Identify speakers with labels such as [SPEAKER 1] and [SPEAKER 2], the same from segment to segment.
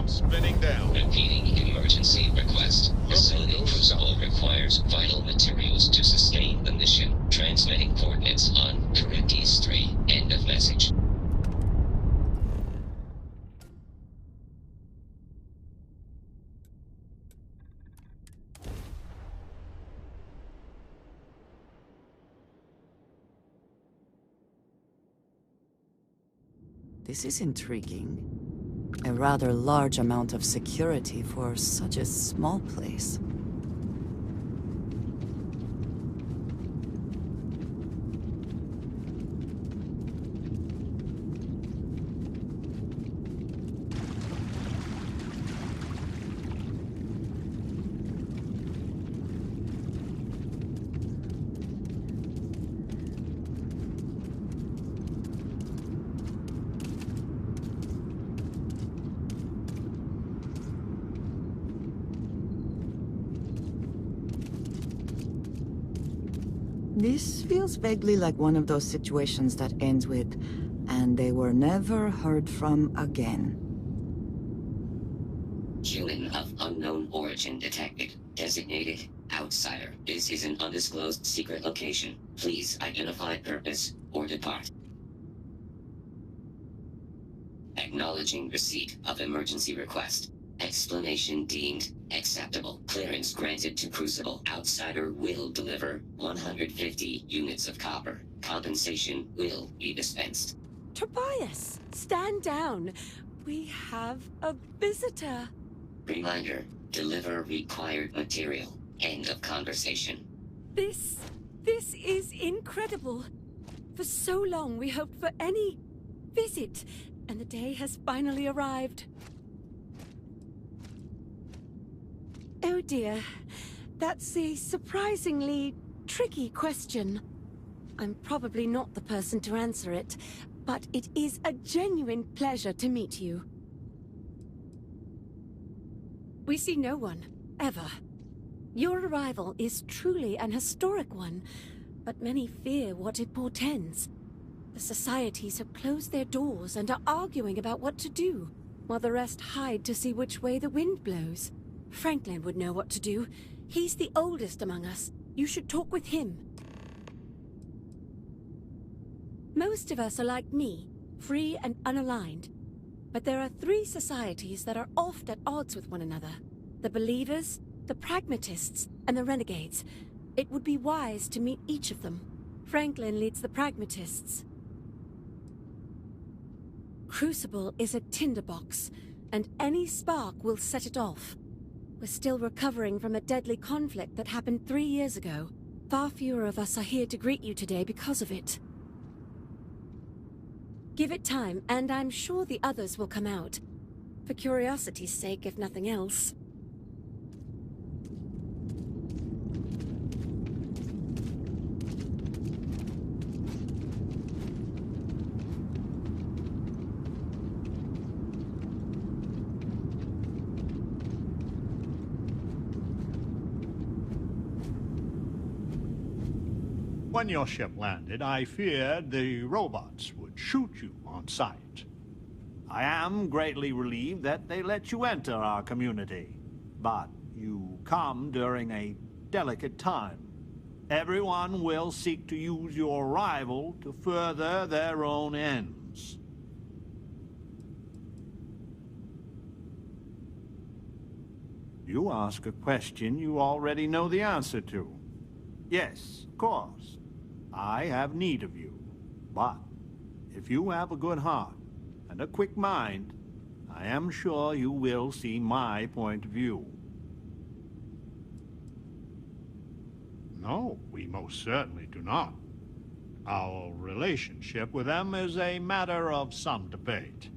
[SPEAKER 1] I'm spinning down.
[SPEAKER 2] Repeating emergency request. Facility crucible requires vital materials to sustain the mission. Transmitting coordinates on Charybois 3. End of message.
[SPEAKER 3] This is intriguing. A rather large amount of security for such a small place. This feels vaguely like one of those situations that ends with, and they were never heard from again.
[SPEAKER 2] Human of unknown origin detected. Designated outsider. This is an undisclosed secret location. Please identify purpose or depart. Acknowledging receipt of emergency request. Explanation deemed acceptable. Clearance granted to Crucible. Outsider will deliver 150 units of copper. Compensation will be dispensed.
[SPEAKER 4] Charybois, stand down. We have a visitor.
[SPEAKER 2] Reminder, deliver required material. End of conversation.
[SPEAKER 4] This is incredible. For so long we hoped for any visit, and the day has finally arrived. Oh dear, that's a surprisingly tricky question. I'm probably not the person to answer it, but it is a genuine pleasure to meet you. We see no one, ever. Your arrival is truly an historic one, but many fear what it portends. The societies have closed their doors and are arguing about what to do, while the rest hide to see which way the wind blows. Franklin would know what to do. He's the oldest among us. You should talk with him. Most of us are like me, free and unaligned. But there are three societies that are oft at odds with one another. The Believers, the Pragmatists, and the Renegades. It would be wise to meet each of them. Franklin leads the Pragmatists. Crucible is a tinderbox, and any spark will set it off. We're still recovering from a deadly conflict that happened 3 years ago. Far fewer of us are here to greet you today because of it. Give it time, and I'm sure the others will come out. For curiosity's sake, if nothing else.
[SPEAKER 1] When your ship landed, I feared the robots would shoot you on sight.
[SPEAKER 5] I am greatly relieved that they let you enter our community. But you come during a delicate time. Everyone will seek to use your arrival to further their own ends. You ask a question you already know the answer to. Yes, of course. I have need of you. But if you have a good heart and a quick mind, I am sure you will see my point of view.
[SPEAKER 1] No, we most certainly do not. Our relationship with them is a matter of some debate.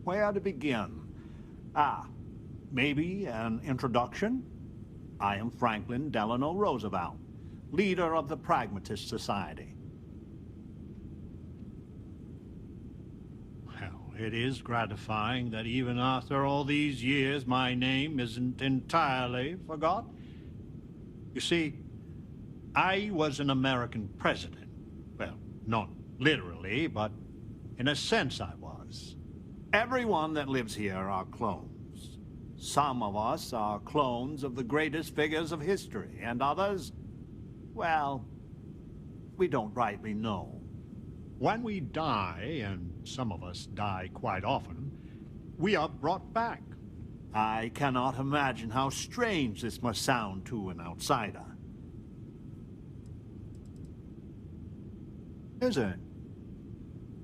[SPEAKER 5] Where to begin? Maybe an introduction? I am Franklin Delano Roosevelt, leader of the Pragmatist Society.
[SPEAKER 1] Well, it is gratifying that even after all these years, my name isn't entirely forgot. You see, I was an American president. Well, not literally, but in a sense I was.
[SPEAKER 5] us. Everyone that lives here are clones. Some of us are clones of the greatest figures of history, and others, well, we don't rightly know.
[SPEAKER 1] When we die, and some of us die quite often, we are brought back.
[SPEAKER 5] I cannot imagine how strange this must sound to an outsider. Is it?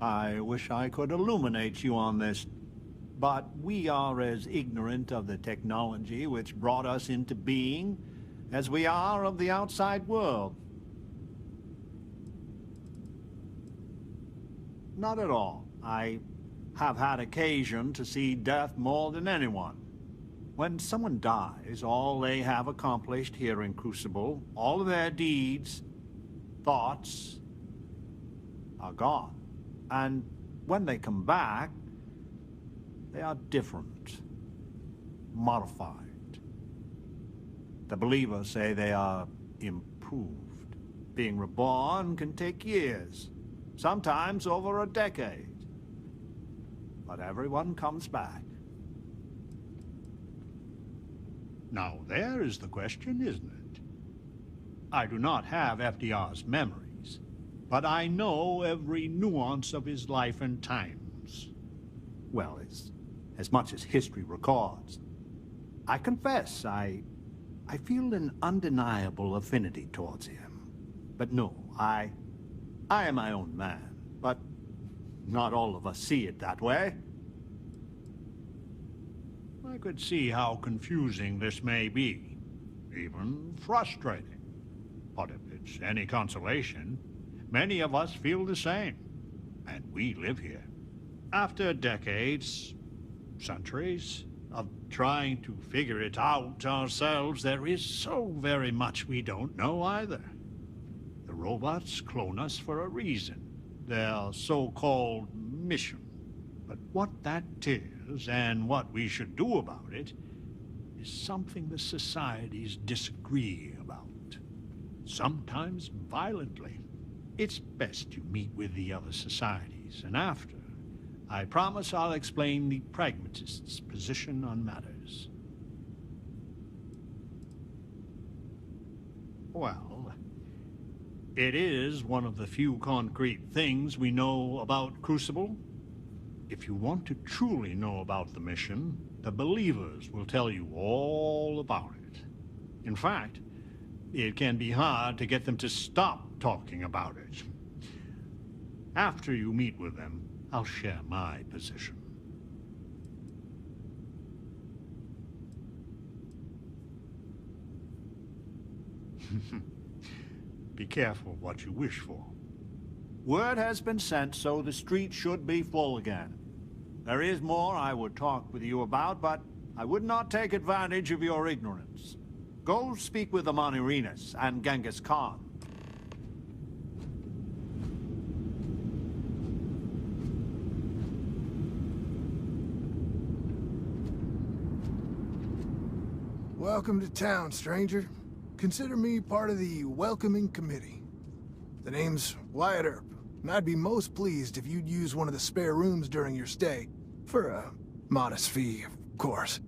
[SPEAKER 5] I wish I could illuminate you on this, but we are as ignorant of the technology which brought us into being as we are of the outside world. Not at all. I have had occasion to see death more than anyone. When someone dies, all they have accomplished here in Crucible, all of their deeds, thoughts, are gone. And when they come back, they are different, modified. The believers say they are improved. Being reborn can take years, sometimes over a decade. But everyone comes back.
[SPEAKER 1] Now there is the question, isn't it? I do not have FDR's memories, but I know every nuance of his life and times.
[SPEAKER 5] Well, as much as history records. I confess, I feel an undeniable affinity towards him. But no, I am my own man, but not all of us see it that way.
[SPEAKER 1] I could see how confusing this may be, even frustrating. But if it's any consolation, many of us feel the same, and we live here. After decades, centuries, of trying to figure it out ourselves, there is so very much we don't know either. The robots clone us for a reason, their so-called mission. But what that is, and what we should do about it, is something the societies disagree about. Sometimes violently. It's best you meet with the other societies, and after, I promise I'll explain the pragmatist's position on matters. Well, it is one of the few concrete things we know about Crucible. If you want to truly know about the mission, the believers will tell you all about it. In fact, it can be hard to get them to stop talking about it. After you meet with them, I'll share my position. Be careful what you wish for.
[SPEAKER 5] Word has been sent, so the street should be full again. There is more I would talk with you about, but I would not take advantage of your ignorance. Go speak with the Monirinas and Genghis Khan.
[SPEAKER 6] Welcome to town, stranger. Consider me part of the welcoming committee. The name's Wyatt Earp, and I'd be most pleased if you'd use one of the spare rooms during your stay. For a modest fee, of course.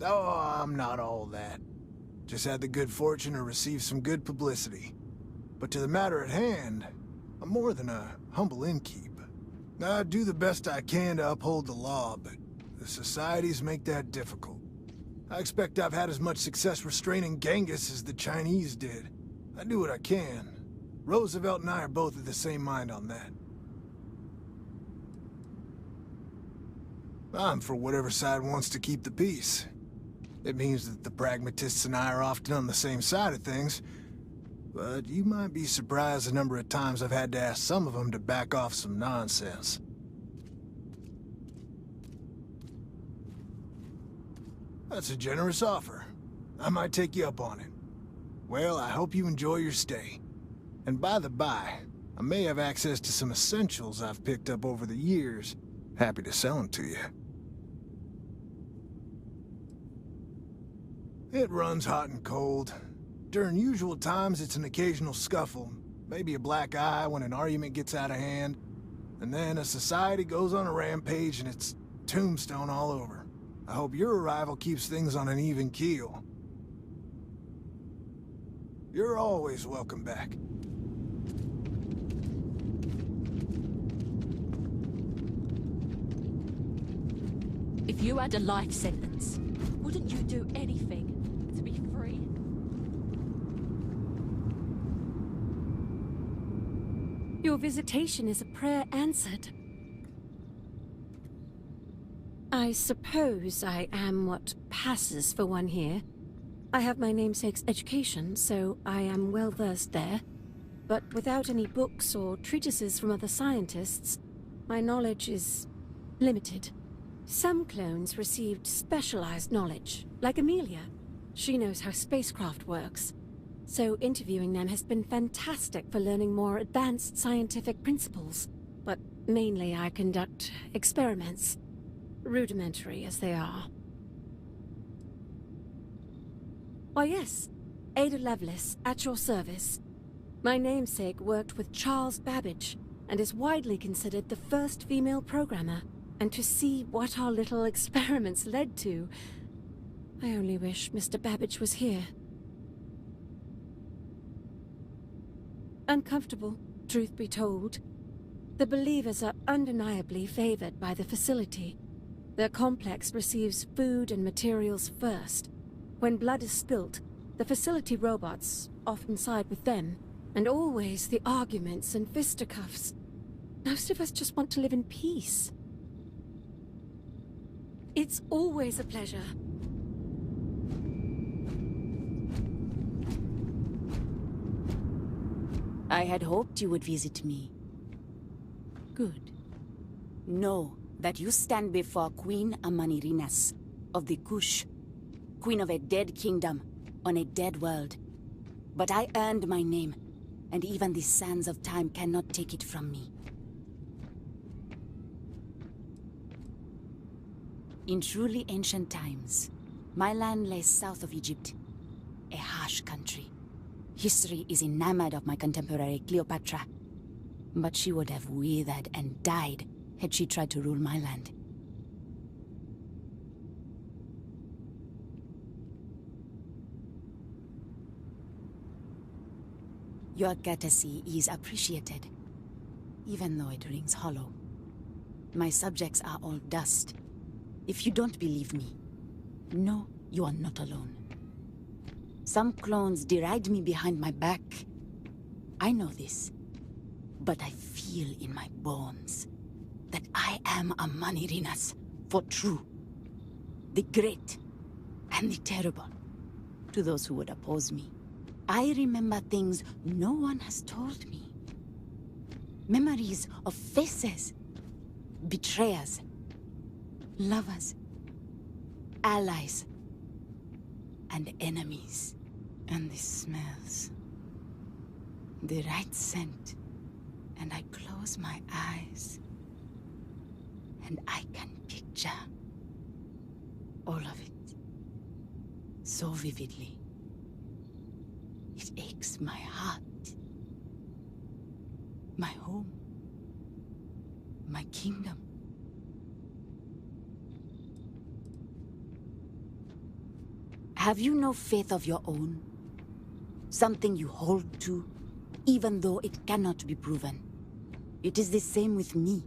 [SPEAKER 6] Oh, I'm not all that. Just had the good fortune to receive some good publicity. But to the matter at hand, I'm more than a humble innkeep. I do the best I can to uphold the law, but the societies make that difficult. I expect I've had as much success restraining Genghis as the Chinese did. I do what I can. Roosevelt and I are both of the same mind on that. I'm for whatever side wants to keep the peace. It means that the pragmatists and I are often on the same side of things, but you might be surprised the number of times I've had to ask some of them to back off some nonsense. That's a generous offer. I might take you up on it. Well, I hope you enjoy your stay. And by the by, I may have access to some essentials I've picked up over the years. Happy to sell them to you. It runs hot and cold. during usual times, it's an occasional scuffle. Maybe a black eye when an argument gets out of hand. And then a society goes on a rampage and it's tombstone all over. I hope your arrival keeps things on an even keel. You're always welcome back.
[SPEAKER 7] If you had a life sentence, wouldn't you do anything to be free?
[SPEAKER 4] Your visitation is a prayer answered. I suppose I am what passes for one here. I have my namesake's education, so I am well versed there. But without any books or treatises from other scientists, my knowledge is limited. Some clones received specialized knowledge, like Amelia. She knows how spacecraft works. So interviewing them has been fantastic for learning more advanced scientific principles. But mainly I conduct experiments, rudimentary as they are. Why yes, Ada Lovelace, at your service. My namesake worked with Charles Babbage, and is widely considered the first female programmer. And to see what our little experiments led to, I only wish Mr. Babbage was here. Uncomfortable, truth be told. The believers are undeniably favored by the facility. Their complex receives food and materials first. When blood is spilt, the facility robots often side with them, and always the arguments and fisticuffs. Most of us just want to live in peace. It's always a pleasure.
[SPEAKER 8] I had hoped you would visit me. Good. Know that you stand before Queen Amanirinas of the Kush, queen of a dead kingdom on a dead world. But I earned my name, and even the sands of time cannot take it from me. In truly ancient times, my land lay south of Egypt, a harsh country. History is enamored of my contemporary Cleopatra, but she would have withered and died had she tried to rule my land. Your courtesy is appreciated, even though it rings hollow. My subjects are all dust. If you don't believe me, know you are not alone. Some clones deride me behind my back. I know this, but I feel in my bones that I am a Manirinas for true. The great and the terrible, to those who would oppose me. I remember things no one has told me. Memories of faces, betrayers, lovers, allies, and enemies. And the smells. The right scent. And I close my eyes. And I can picture all of it. So vividly. It aches my heart. My home. My kingdom. Have you no faith of your own? Something you hold to, even though it cannot be proven. It is the same with me.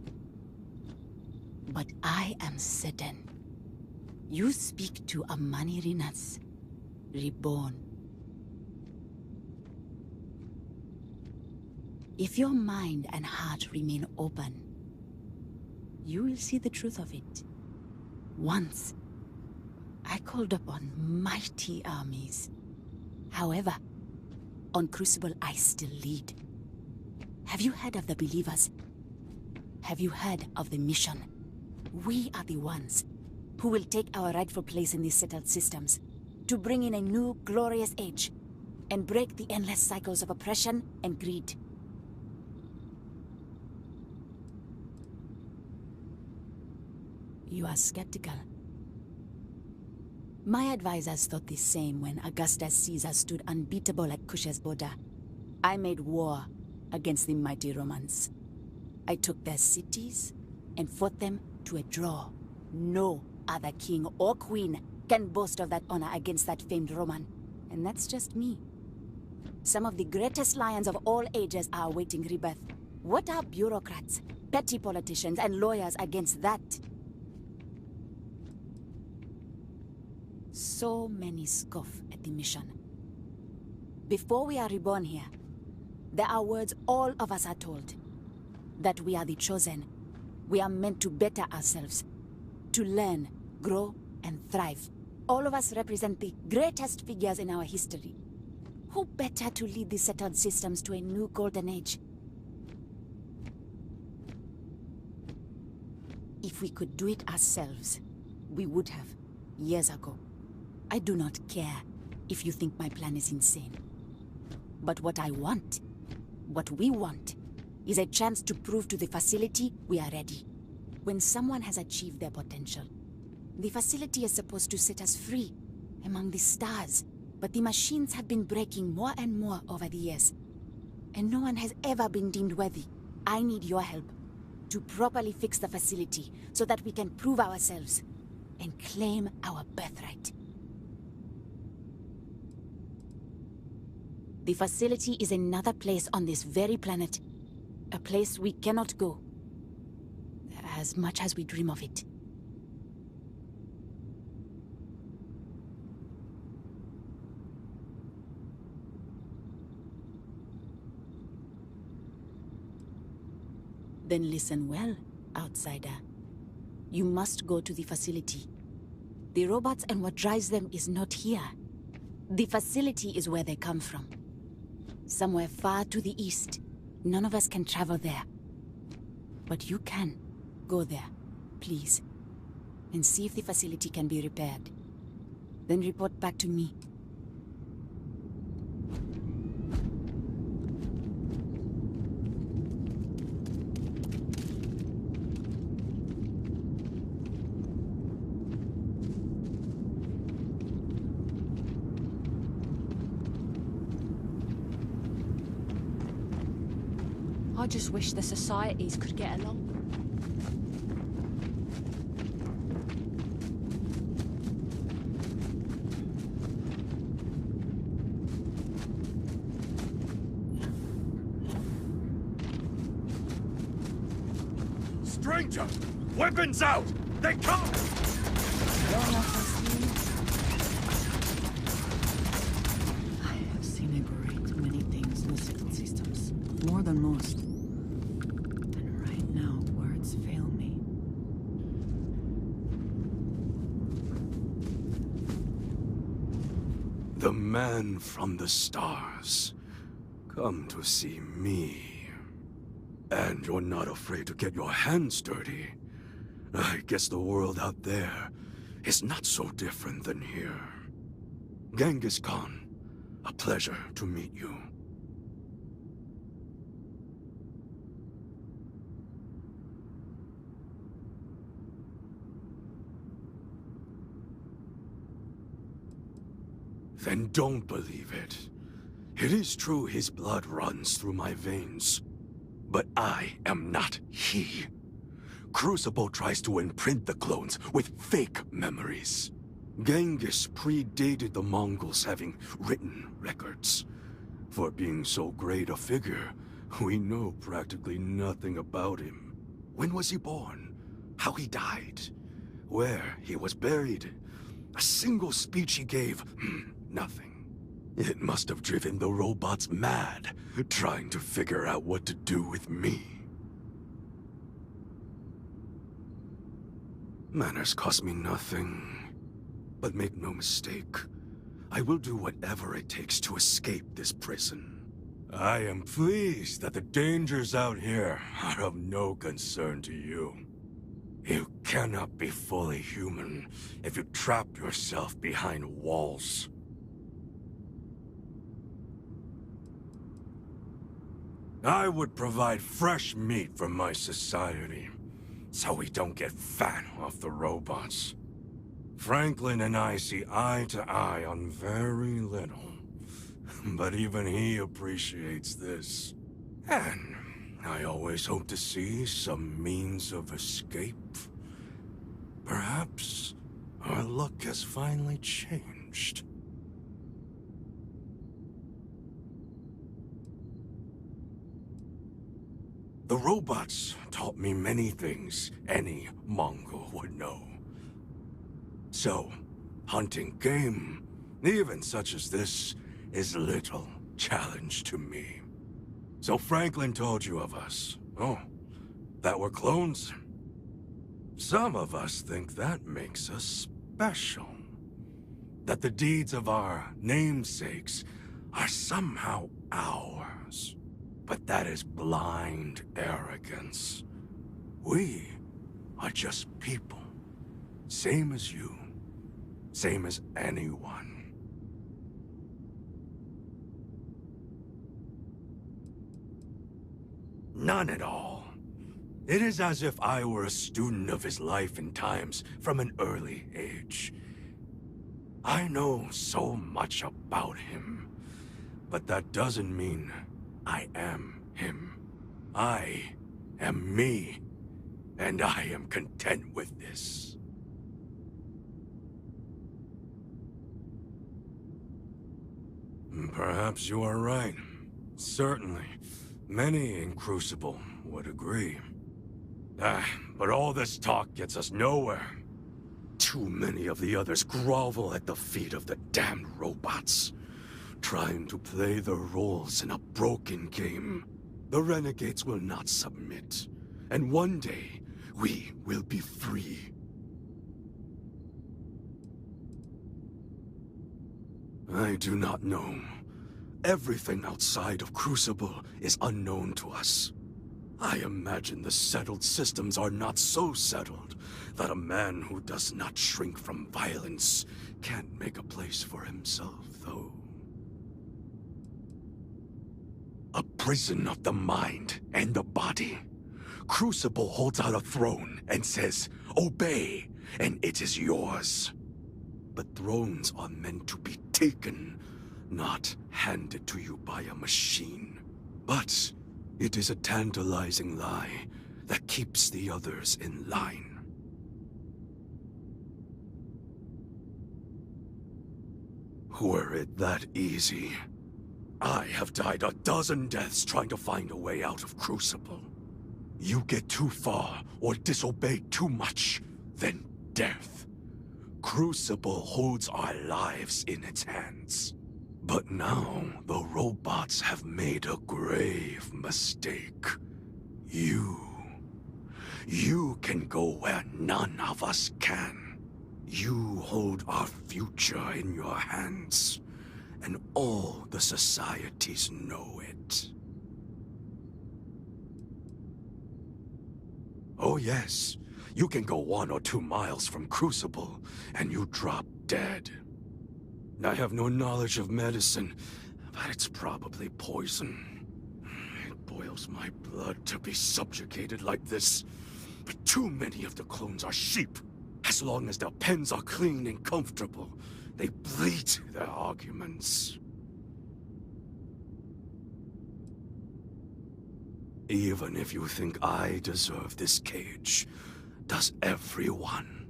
[SPEAKER 8] But I am certain. You speak to a Manirinas, reborn. If your mind and heart remain open, you will see the truth of it. Once, I called upon mighty armies. However, on Crucible I still lead. Have you heard of the believers? Have you heard of the mission? We are the ones who will take our rightful place in these settled systems to bring in a new glorious age and break the endless cycles of oppression and greed. You are skeptical. My advisors thought the same when Augustus Caesar stood unbeatable at Cush's border. I made war against the mighty Romans. I took their cities and fought them to a draw. No other king or queen can boast of that honor against that famed Roman. And that's just me. Some of the greatest lions of all ages are awaiting rebirth. What are bureaucrats, petty politicians, and lawyers against that? So many scoff at the mission. Before we are reborn here, there are words all of us are told. That we are the chosen. We are meant to better ourselves. To learn, grow, and thrive. All of us represent the greatest figures in our history. Who better to lead the settled systems to a new golden age? If we could do it ourselves, we would have, years ago. I do not care if you think my plan is insane. But what I want, what we want, is a chance to prove to the facility we are ready. When someone has achieved their potential, the facility is supposed to set us free among the stars. But the machines have been breaking more and more over the years. And no one has ever been deemed worthy. I need your help to properly fix the facility so that we can prove ourselves and claim our birthright. The facility is another place on this very planet. A place we cannot go. As much as we dream of it. Then listen well, outsider. You must go to the facility. The robots and what drives them is not here. The facility is where they come from. Somewhere far to the east. None of us can travel there. But you can. Go there, please. And see if the facility can be repaired. Then report back to me.
[SPEAKER 7] I just wish the societies could get along.
[SPEAKER 9] Stranger! Weapons out! They come!
[SPEAKER 3] I have seen a great many things in the settled systems. More than most. And right now, words fail me.
[SPEAKER 9] The man from the stars. Come to see me. And you're not afraid to get your hands dirty. I guess the world out there is not so different than here. Genghis Khan, a pleasure to meet you. Then don't believe it. It is true his blood runs through my veins. But I am not he. Crucible tries to imprint the clones with fake memories. Genghis predated the Mongols having written records. For being so great a figure, we know practically nothing about him. When was he born? How he died? Where he was buried? A single speech he gave? Nothing. It must have driven the robots mad, trying to figure out what to do with me. Manners cost me nothing. But make no mistake, I will do whatever it takes to escape this prison. I am pleased that the dangers out here are of no concern to you. You cannot be fully human if you trap yourself behind walls. I would provide fresh meat for my society, so we don't get fat off the robots. Franklin and I see eye to eye on very little. But even he appreciates this. And I always hope to see some means of escape. Perhaps our luck has finally changed. The robots taught me many things any Mongol would know. So, hunting game, even such as this, is little challenge to me. So Franklin told you of us. Oh, that we're clones? Some of us think that makes us special. That the deeds of our namesakes are somehow ours. But that is blind arrogance. We are just people. Same as you. Same as anyone. None at all. It is as if I were a student of his life and times from an early age. I know so much about him, but that doesn't mean I am him. I am me, and I am content with this. Perhaps you are right. Certainly. Many in Crucible would agree. But all this talk gets us nowhere. Too many of the others grovel at the feet of the damned robots, trying to play their roles in a broken game. The renegades will not submit, and one day, we will be free. I do not know. Everything outside of Crucible is unknown to us. I imagine the settled systems are not so settled that a man who does not shrink from violence can't make a place for himself, though. A prison of the mind and the body. Crucible holds out a throne and says, "Obey, and it is yours." But thrones are meant to be taken, not handed to you by a machine. But it is a tantalizing lie that keeps the others in line. Were it that easy, I have died a dozen deaths trying to find a way out of Crucible. You get too far or disobey too much, then death. Crucible holds our lives in its hands. But now, the robots have made a grave mistake. You can go where none of us can. You hold our future in your hands, and all the societies know it. Oh yes, you can go 1 or 2 miles from Crucible, and you drop dead. I have no knowledge of medicine, but it's probably poison. It boils my blood to be subjugated like this. But too many of the clones are sheep. As long as their pens are clean and comfortable, they bleat their arguments. Even if you think I deserve this cage, does everyone?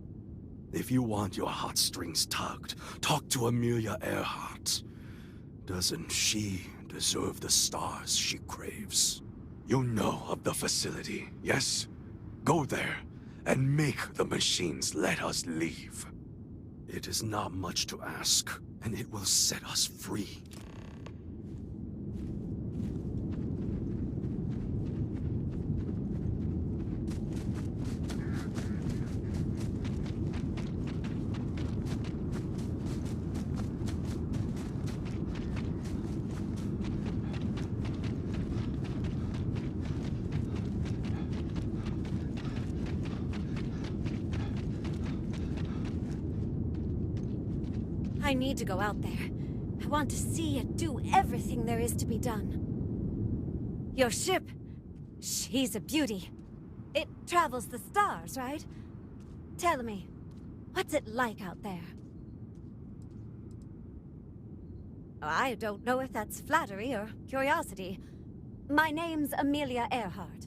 [SPEAKER 9] If you want your heartstrings tugged, talk to Amelia Earhart. Doesn't she deserve the stars she craves? You know of the facility, yes? Go there, and make the machines let us leave. It is not much to ask, and it will set us free.
[SPEAKER 4] I need to go out there. I want to see and do everything there is to be done. Your ship, she's a beauty. It travels the stars, right? Tell me, What's it like out there? I don't know if that's flattery or curiosity. My name's Amelia Earhart.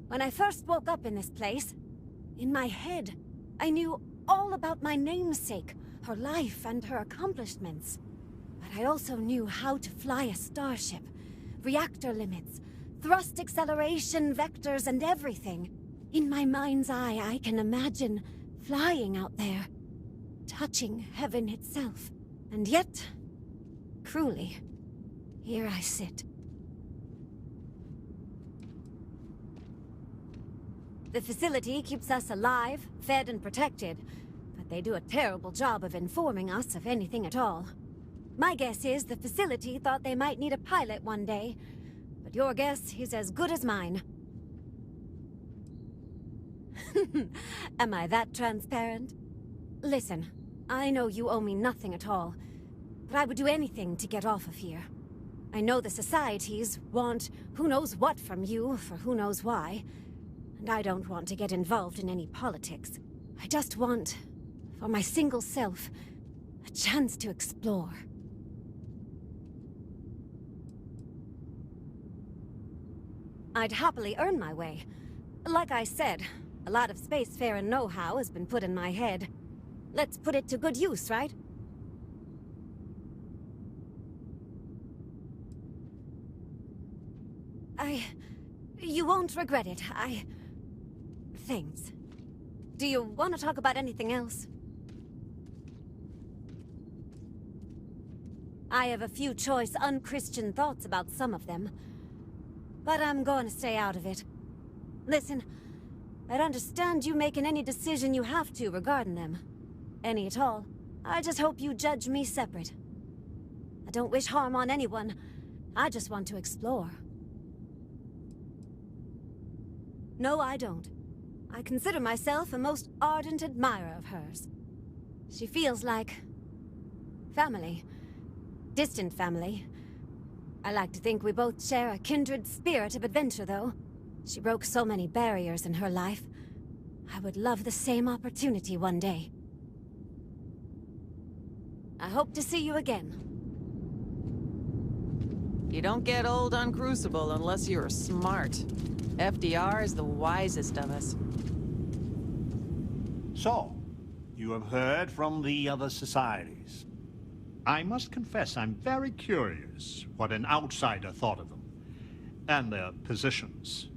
[SPEAKER 4] When I first woke up in this place, in my head, I knew all about my namesake, her life and her accomplishments. But I also knew how to fly a starship, reactor limits, thrust acceleration, vectors, and everything. In my mind's eye, I can imagine flying out there, touching heaven itself. And yet, cruelly, here I sit. The facility keeps us alive, fed, and protected, but they do a terrible job of informing us of anything at all. My guess is the facility thought they might need a pilot one day, but your guess is as good as mine. Am I that transparent? Listen, I know you owe me nothing at all, but I would do anything to get off of here. I know the societies want who knows what from you for who knows why, and I don't want to get involved in any politics. I just want, for my single self, a chance to explore. I'd happily earn my way. Like I said, a lot of spacefaring know-how has been put in my head. Let's put it to good use, right? You won't regret it. Thanks. Do you want to talk about anything else? I have a few choice, unchristian thoughts about some of them, but I'm going to stay out of it. Listen, I'd understand you making any decision you have to regarding them. Any at all. I just hope you judge me separate. I don't wish harm on anyone. I just want to explore. No, I don't. I consider myself a most ardent admirer of hers. She feels like family. Distant family. I like to think we both share a kindred spirit of adventure, though. She broke so many barriers in her life. I would love the same opportunity one day. I hope to see you again.
[SPEAKER 3] You don't get old on Crucible unless you're smart. FDR is the wisest of us.
[SPEAKER 5] So, you have heard from the other societies.
[SPEAKER 1] I must confess I'm very curious what an outsider thought of them, and their positions.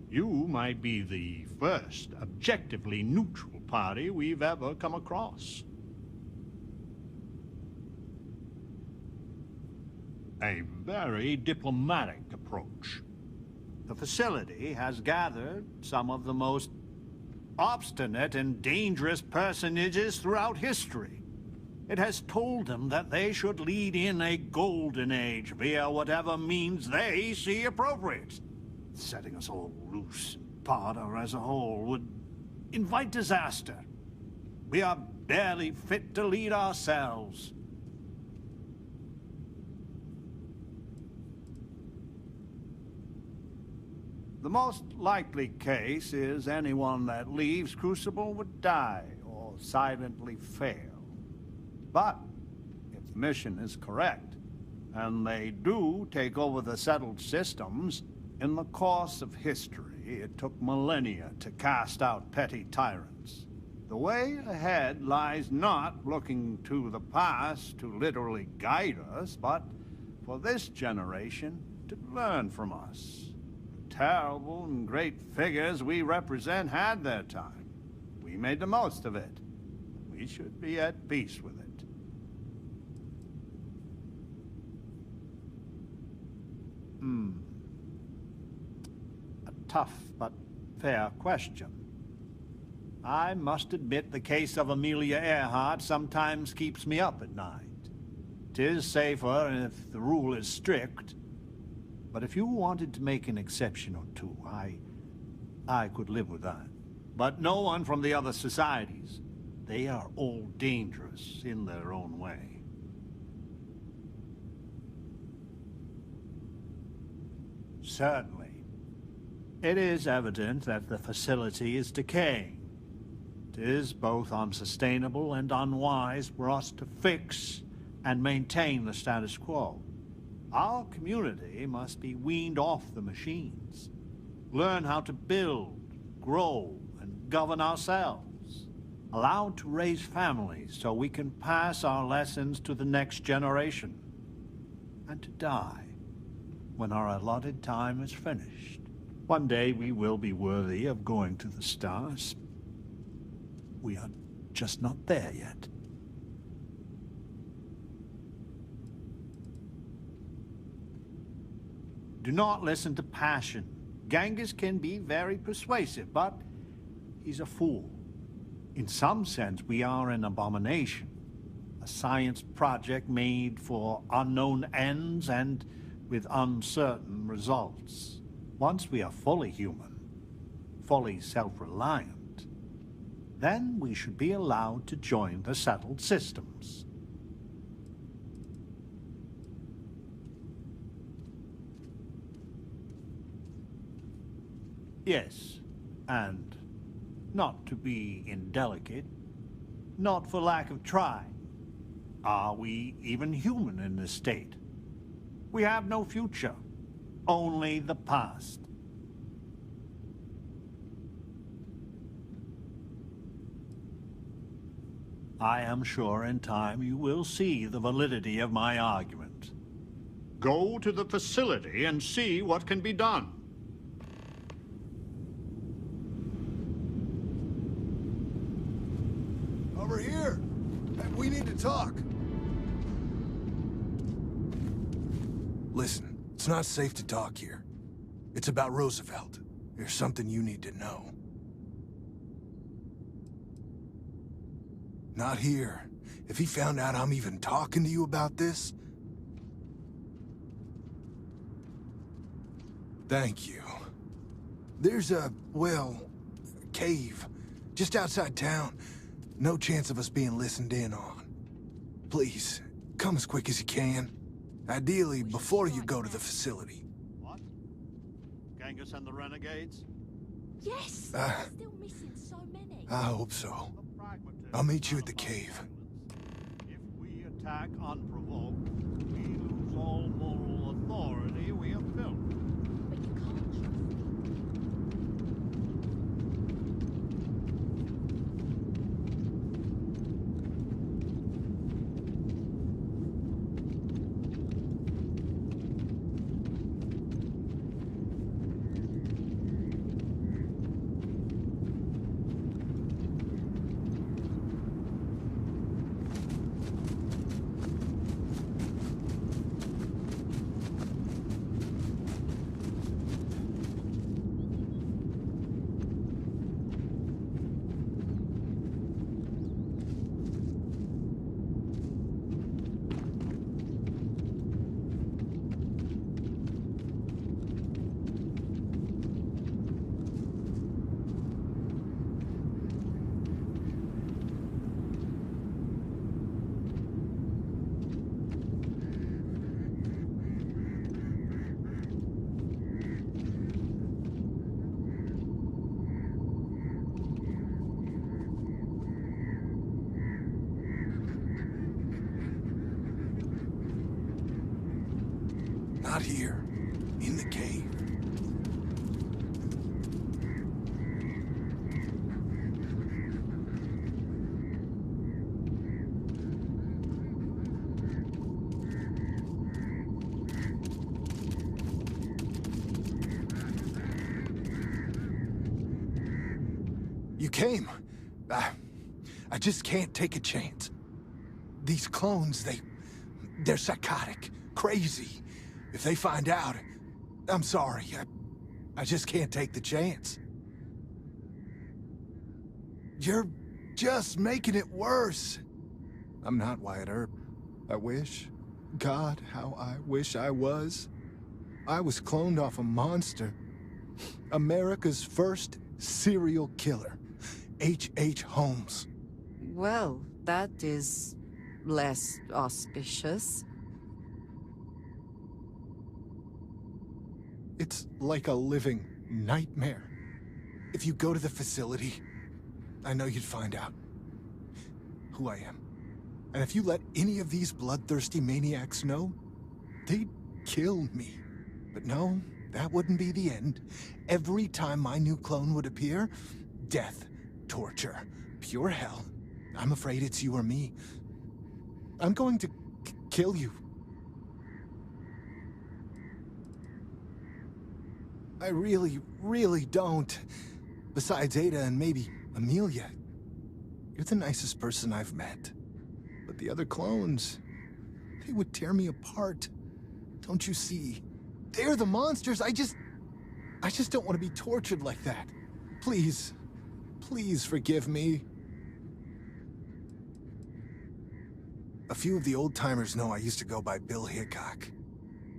[SPEAKER 1] You might be the first objectively neutral party we've ever come across. A very diplomatic approach.
[SPEAKER 5] The facility has gathered some of the most obstinate and dangerous personages throughout history. It has told them that they should lead in a golden age via whatever means they see appropriate. Setting us all loose and barter as a whole would invite disaster. We are barely fit to lead ourselves. The most likely case is anyone that leaves Crucible would die or silently fail. But if the mission is correct, and they do take over the settled systems, in the course of history, it took millennia to cast out petty tyrants. The way ahead lies not looking to the past to literally guide us, but for this generation to learn from us. The terrible and great figures we represent had their time. We made the most of it. We should be at peace with it. A tough but fair question. I must admit the case of Amelia Earhart sometimes keeps me up at night. 'Tis safer if the rule is strict, but if you wanted to make an exception or two, I could live with that. But no one from the other societies. They are all dangerous in their own way. Certainly. It is evident that the facility is decaying. It is both unsustainable and unwise for us to fix and maintain the status quo. Our community must be weaned off the machines, learn how to build, grow, and govern ourselves, allowed to raise families so we can pass our lessons to the next generation, and to die when our allotted time is finished. One day we will be worthy of going to the stars. We are just not there yet. Do not listen to passion. Genghis can be very persuasive, but he's a fool. In some sense, we are an abomination. A science project made for unknown ends and with uncertain results. Once we are fully human, fully self-reliant, then we should be allowed to join the settled systems. Yes, and not to be indelicate, not for lack of trying. Are we even human in this state? We have no future, only the past. I am sure in time you will see the validity of my argument.
[SPEAKER 1] Go to the facility and see what can be done.
[SPEAKER 6] Over here! We need to talk. Listen, it's not safe to talk here. It's about Roosevelt. There's something you need to know. Not here. If he found out I'm even talking to you about this... Thank you. There's a, well, cave just outside town. No chance of us being listened in on. Please, come as quick as you can. Ideally, before you go to the facility.
[SPEAKER 5] What? Genghis and the renegades?
[SPEAKER 7] Yes! Still missing so many.
[SPEAKER 6] I hope so. I'll meet you at the cave.
[SPEAKER 5] If we attack unprovoked, we lose all moral authority we have built.
[SPEAKER 7] But you can't trust me.
[SPEAKER 6] Not here. In the cave. You came. I just can't take a chance. These clones, they're psychotic, crazy. If they find out, I'm sorry. I just can't take the chance. You're just making it worse. I'm not Wyatt Earp. I wish. God, how I wish I was. I was cloned off a monster. America's first serial killer. H.H. Holmes.
[SPEAKER 3] Well, that is less auspicious.
[SPEAKER 6] It's like a living nightmare. If you go to the facility, I know you'd find out who I am. And if you let any of these bloodthirsty maniacs know, they'd kill me. But no, that wouldn't be the end. Every time my new clone would appear, death, torture, pure hell. I'm afraid it's you or me. I'm going to kill you. I really, really don't. Besides Ada and maybe Amelia, you're the nicest person I've met. But the other clones, they would tear me apart. Don't you see? They're the monsters. I just don't want to be tortured like that. Please, please forgive me. A few of the old-timers know I used to go by Bill Hickok.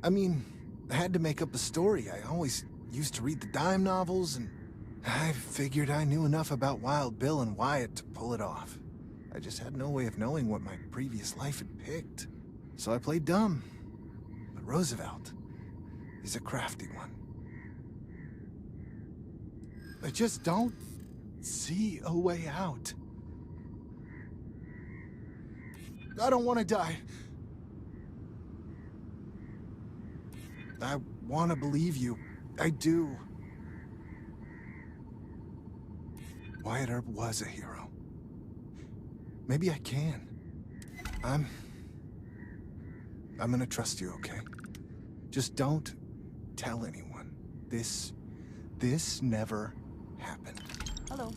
[SPEAKER 6] I mean, I had to make up a story. I always used to read the dime novels, and I figured I knew enough about Wild Bill and Wyatt to pull it off. I just had no way of knowing what my previous life had picked. So I played dumb. But Roosevelt is a crafty one. I just don't see a way out. I don't want to die. I want to believe you. I do. Wyatt Earp was a hero. Maybe I can. I'm gonna trust you, okay? Just don't tell anyone. This never happened.
[SPEAKER 3] Hello.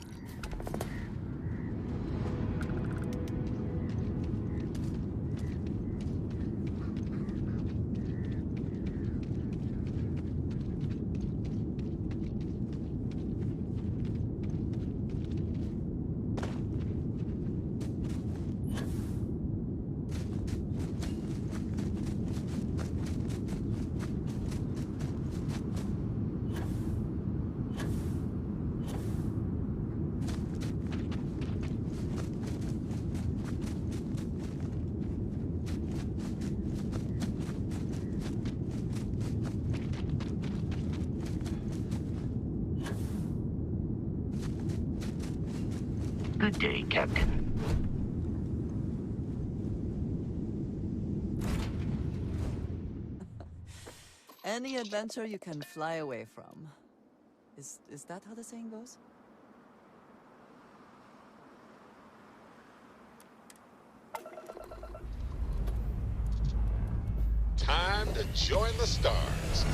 [SPEAKER 10] Good day, Captain.
[SPEAKER 3] Any adventure you can fly away from. Is that how the saying goes?
[SPEAKER 11] Time to join the stars.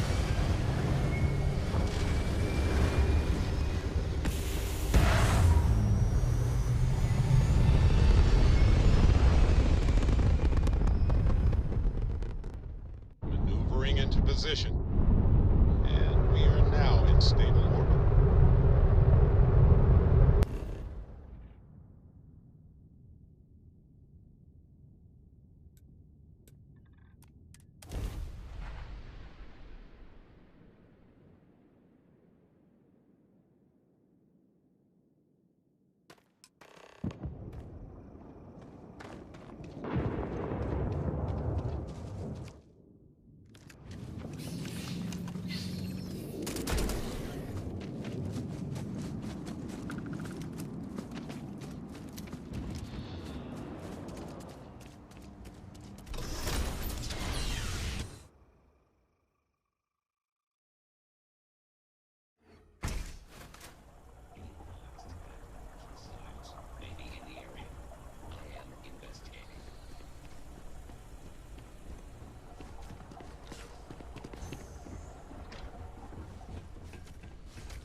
[SPEAKER 11] Maneuvering into position. And we are now in stable orbit.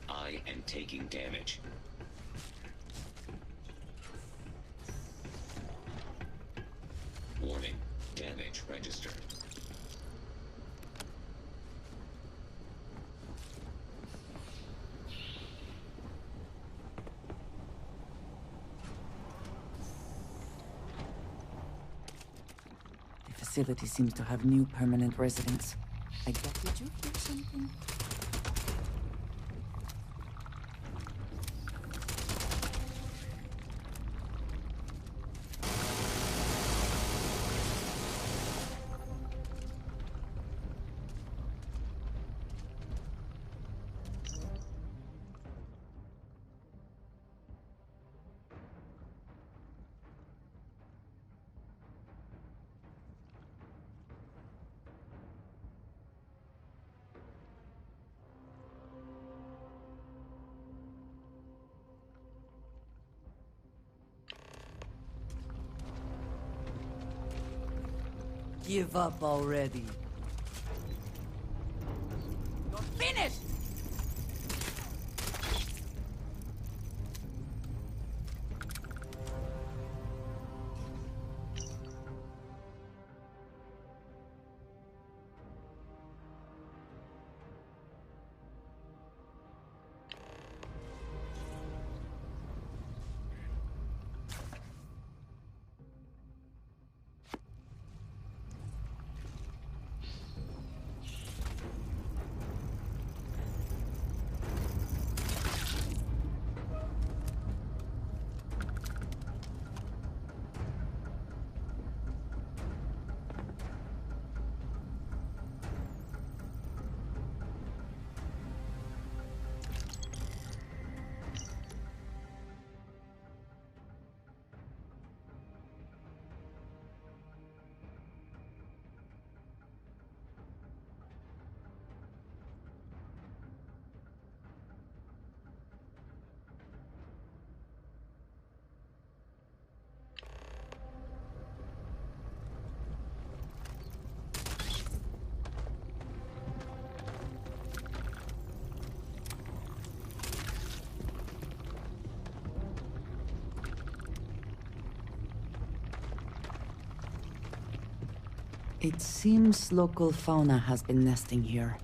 [SPEAKER 2] I am taking damage. Warning, damage registered.
[SPEAKER 3] The facility seems to have new permanent residents. I guess. Did you hear something? Give up already. You're finished! It seems local fauna has been nesting here.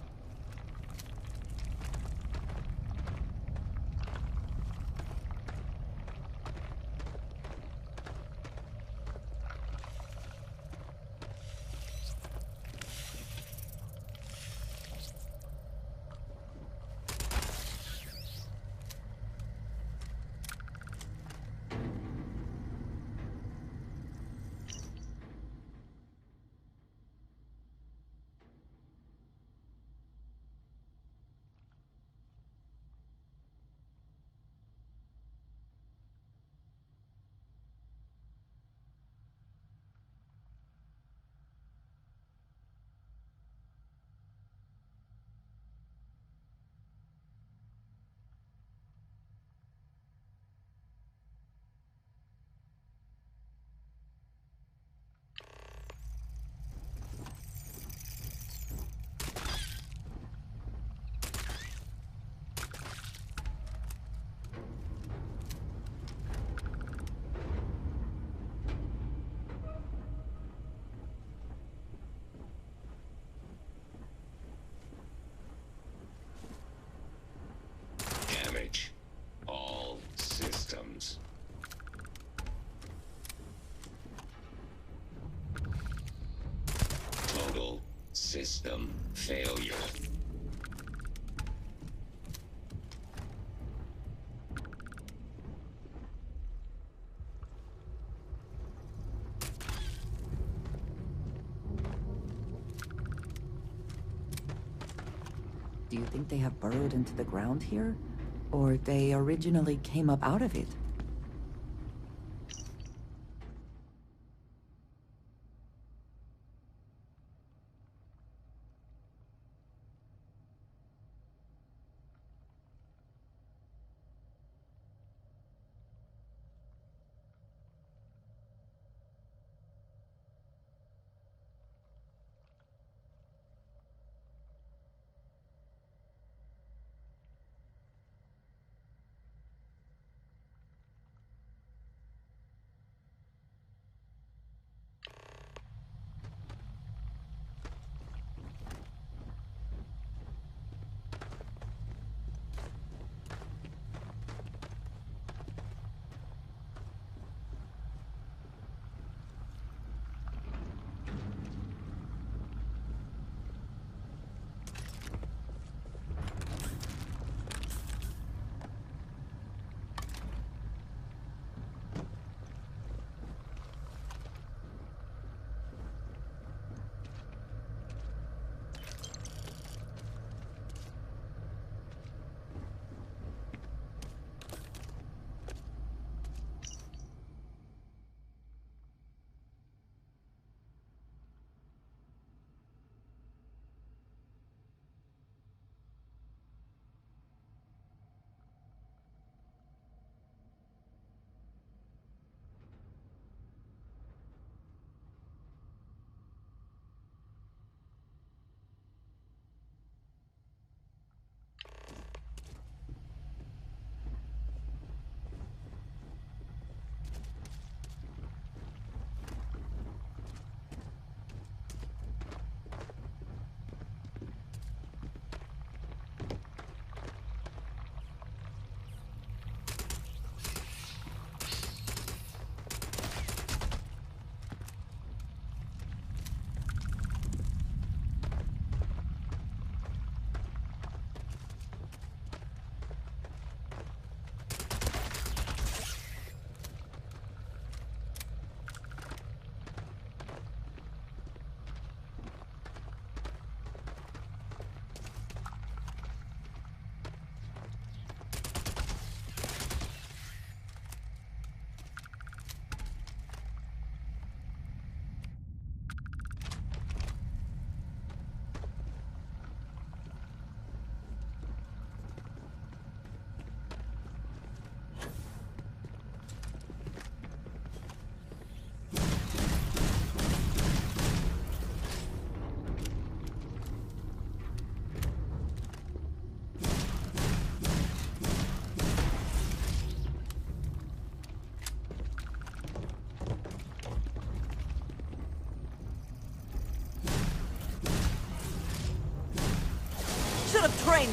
[SPEAKER 2] Damage. All systems. Total system failure.
[SPEAKER 3] Do you think they have burrowed into the ground here? Or they originally came up out of it?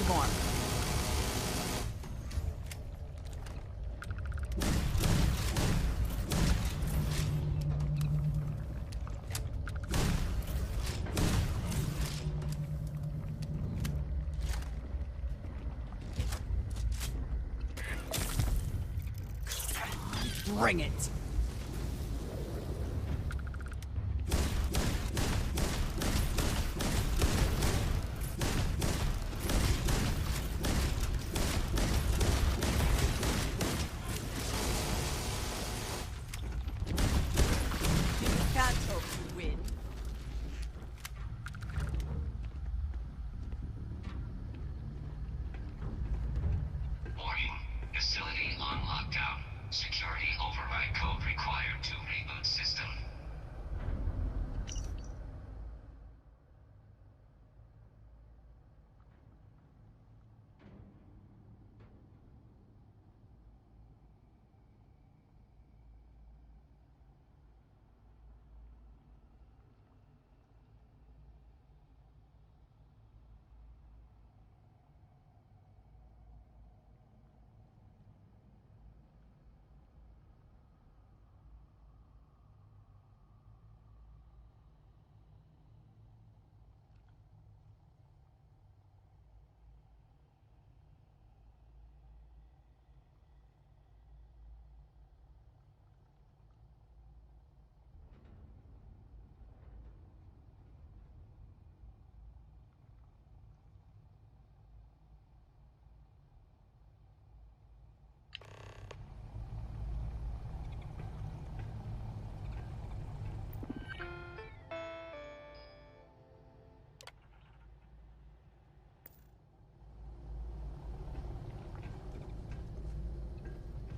[SPEAKER 3] more. Bring it! Can't hope to win.
[SPEAKER 2] Warning. Facility on lockdown. Security override code required to reboot system.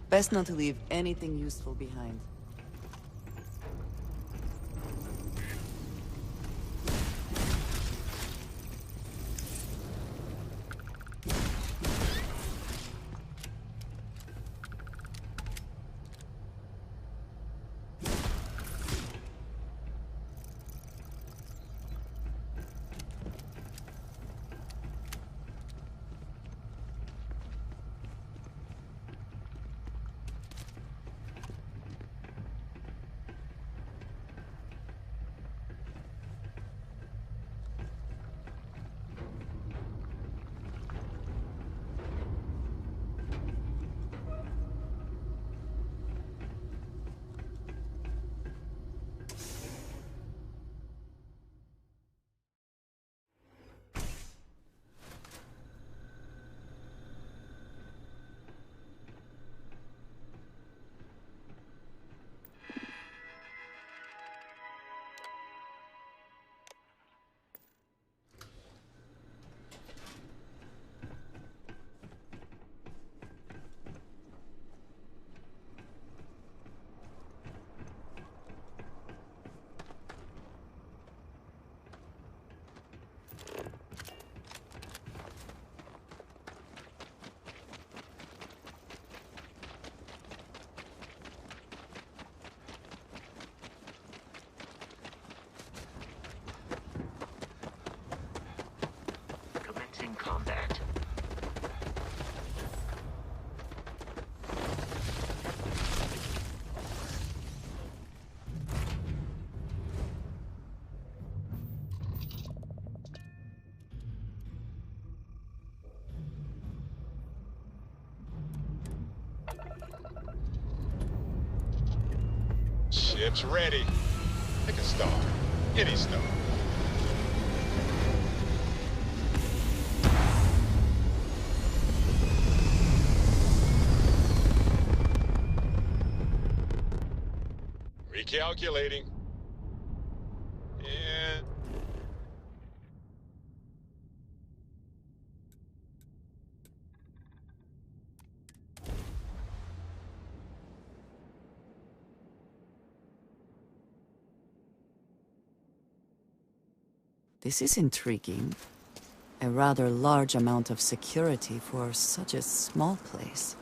[SPEAKER 3] Best not to leave anything useful behind.
[SPEAKER 2] Commencing combat.
[SPEAKER 11] Ship's ready. Pick a star. Any star. Recalculating. And
[SPEAKER 3] This is intriguing. A rather large amount of security for such a small place.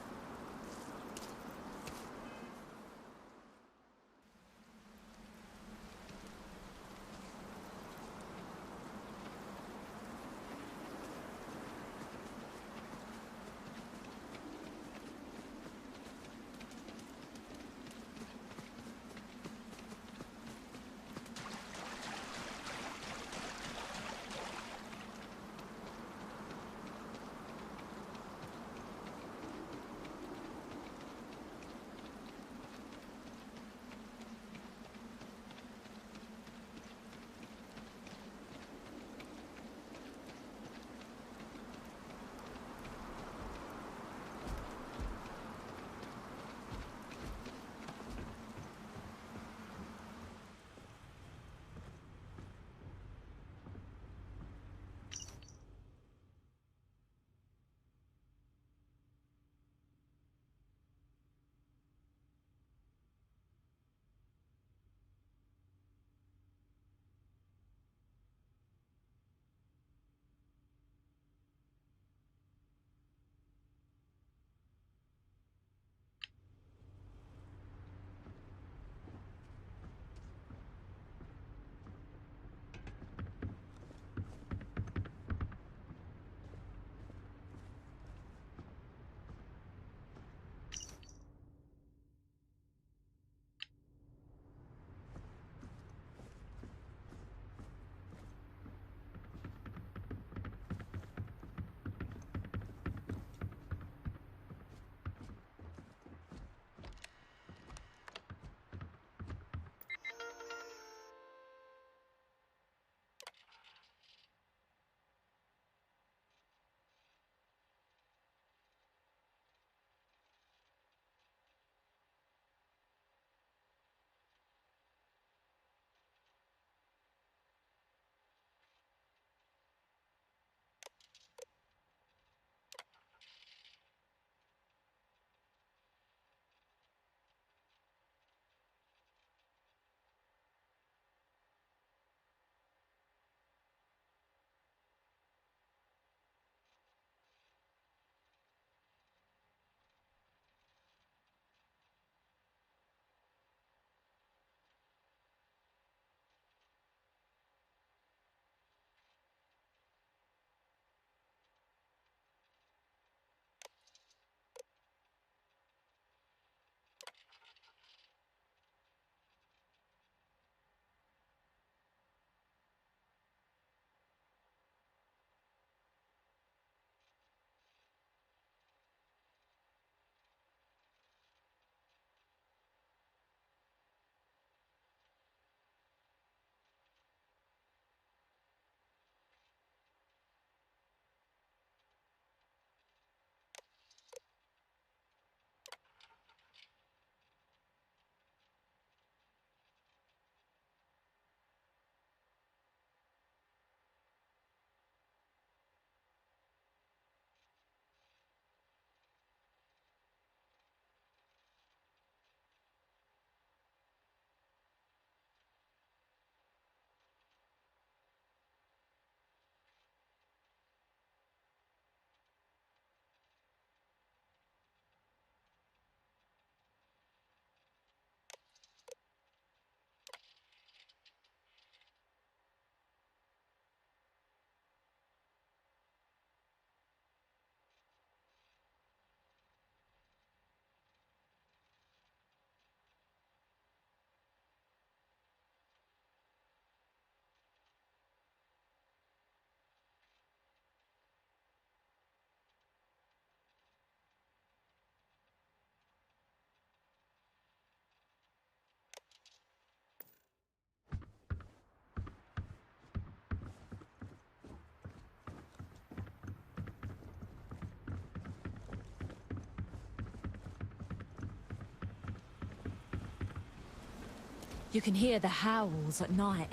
[SPEAKER 7] You can hear the howls at night.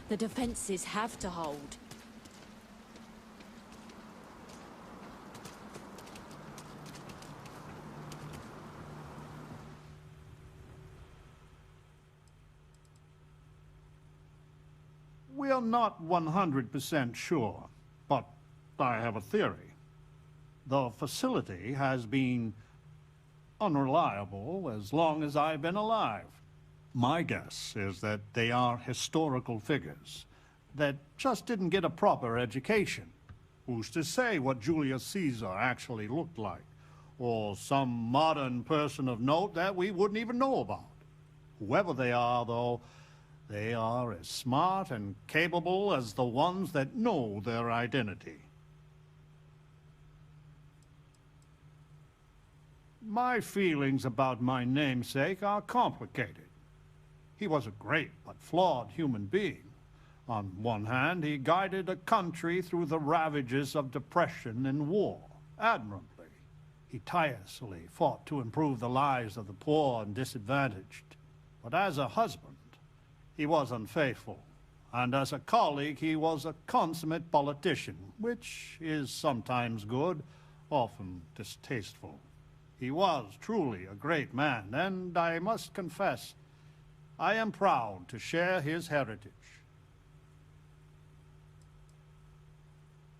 [SPEAKER 7] The defenses have to hold.
[SPEAKER 1] We're not 100% sure, but I have a theory. The facility has been unreliable as long as I've been alive. My guess is that they are historical figures that just didn't get a proper education. Who's to say what Julius Caesar actually looked like, or some modern person of note that we wouldn't even know about? Whoever they are, though, they are as smart and capable as the ones that know their identity. My feelings about my namesake are complicated. He was a great but flawed human being. On one hand, he guided a country through the ravages of depression and war admirably. He tirelessly fought to improve the lives of the poor and disadvantaged. But as a husband, he was unfaithful. And as a colleague, he was a consummate politician, which is sometimes good, often distasteful. He was truly a great man, and I must confess, I am proud to share his heritage.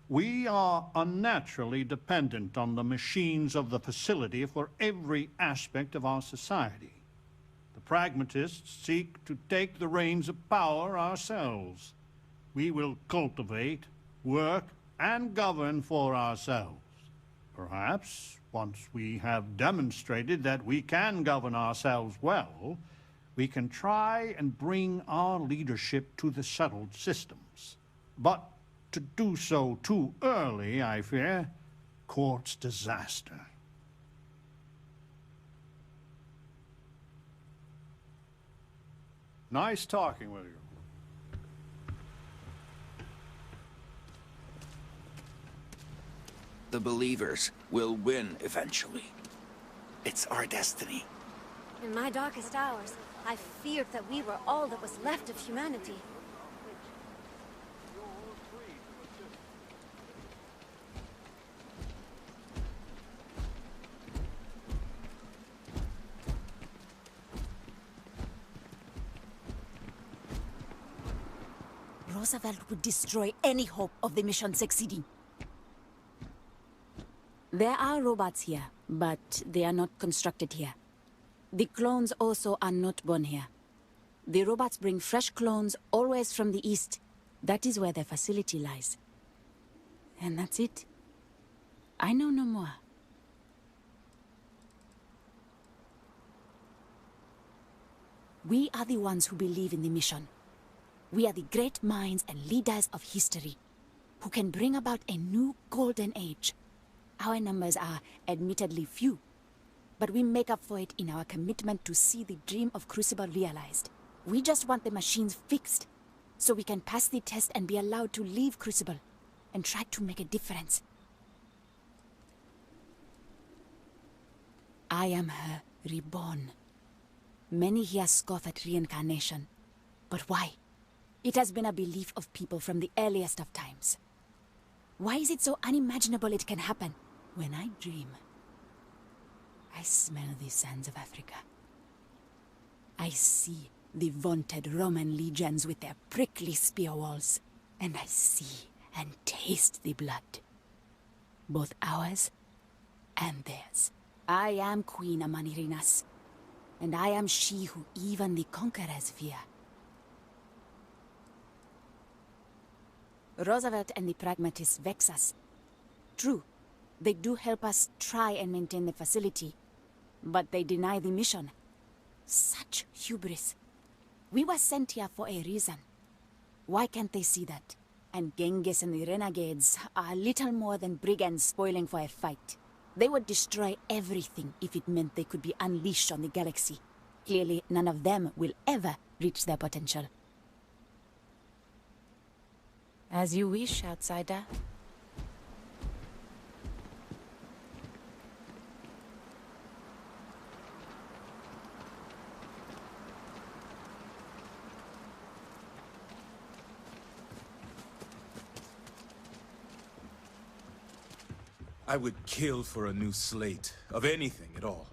[SPEAKER 1] We are unnaturally dependent on the machines of the facility for every aspect of our society. The pragmatists seek to take the reins of power ourselves. We will cultivate, work, and govern for ourselves. Perhaps, once we have demonstrated that we can govern ourselves well, we can try and bring our leadership to the settled systems. But to do so too early, I fear, courts disaster. Nice talking with you.
[SPEAKER 10] The believers will win eventually. It's our destiny.
[SPEAKER 12] In my darkest hours, I feared that we were all that was left of humanity.
[SPEAKER 8] Roosevelt would destroy any hope of the mission succeeding. There are robots here, but they are not constructed here. The clones also are not born here. The robots bring fresh clones always from the east. That is where their facility lies. And that's it. I know no more. We are the ones who believe in the mission. We are the great minds and leaders of history, who can bring about a new golden age. Our numbers are admittedly few, but we make up for it in our commitment to see the dream of Crucible realized. We just want the machines fixed, so we can pass the test and be allowed to leave Crucible and try to make a difference. I am her reborn. Many here scoff at reincarnation, but why? It has been a belief of people from the earliest of times. Why is it so unimaginable it can happen? When I dream, I smell the sands of Africa. I see the vaunted Roman legions with their prickly spear walls, and I see and taste the blood, both ours and theirs. I am Queen Amanirinas, and I am she who even the conquerors fear. Roosevelt and the pragmatists vex us. True, they do help us try and maintain the facility, but they deny the mission. Such hubris. We were sent here for a reason. Why can't they see that? And Genghis and the renegades are little more than brigands spoiling for a fight. They would destroy everything if it meant they could be unleashed on the galaxy. Clearly, none of them will ever reach their potential. As you wish, outsider.
[SPEAKER 13] I would kill for a new slate, of anything at all.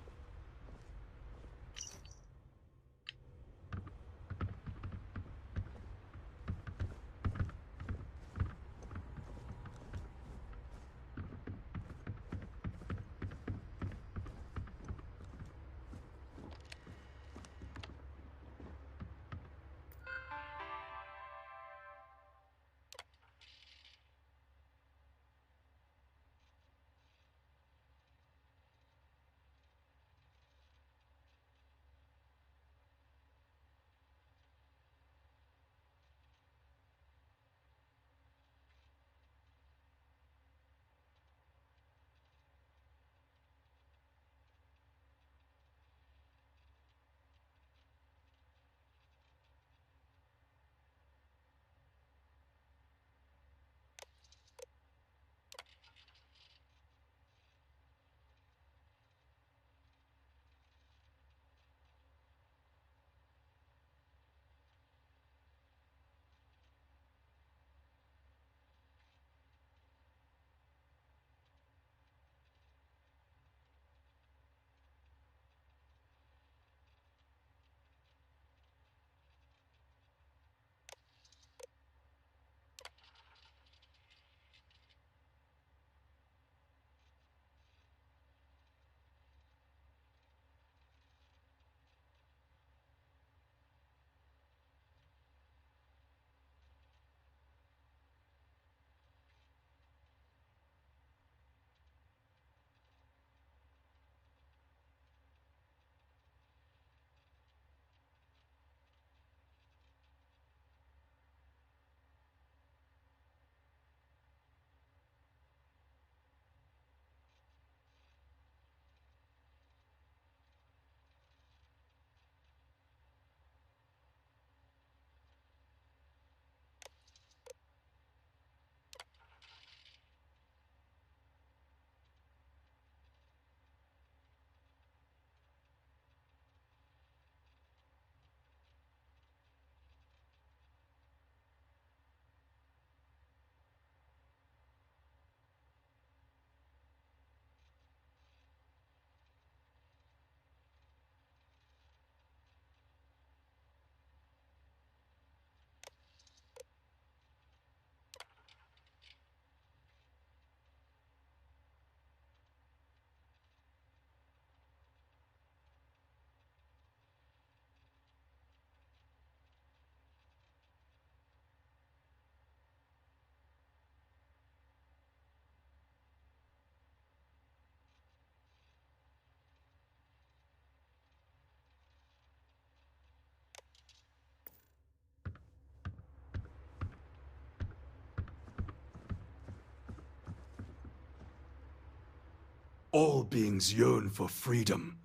[SPEAKER 9] All beings yearn for freedom.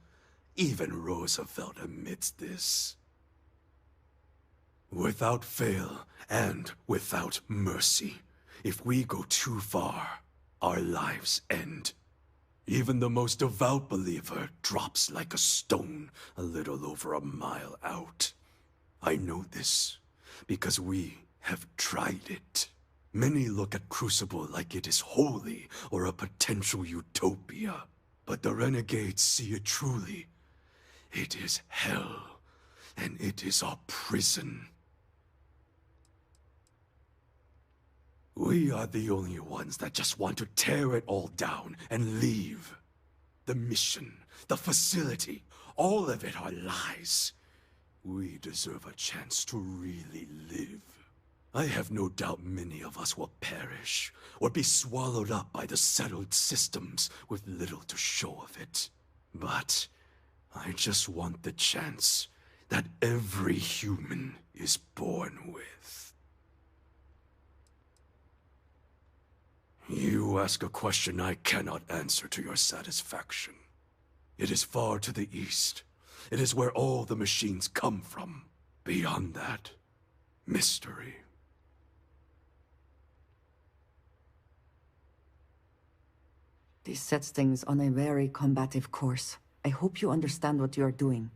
[SPEAKER 9] Even Roosevelt admits this. Without fail and without mercy, if we go too far, our lives end. Even the most devout believer drops like a stone a little over a mile out. I know this because we have tried it. Many look at Crucible like it is holy or a potential utopia. But the renegades see it truly. It is hell, and it is our prison. We are the only ones that just want to tear it all down and leave. The mission, the facility, all of it are lies. We deserve a chance to really live. I have no doubt many of us will perish, or be swallowed up by the settled systems with little to show of it. But I just want the chance that every human is born with. You ask a question I cannot answer to your satisfaction. It is far to the east. It is where all the machines come from. Beyond that, mystery.
[SPEAKER 3] This sets things on a very combative course. I hope you understand what you are doing.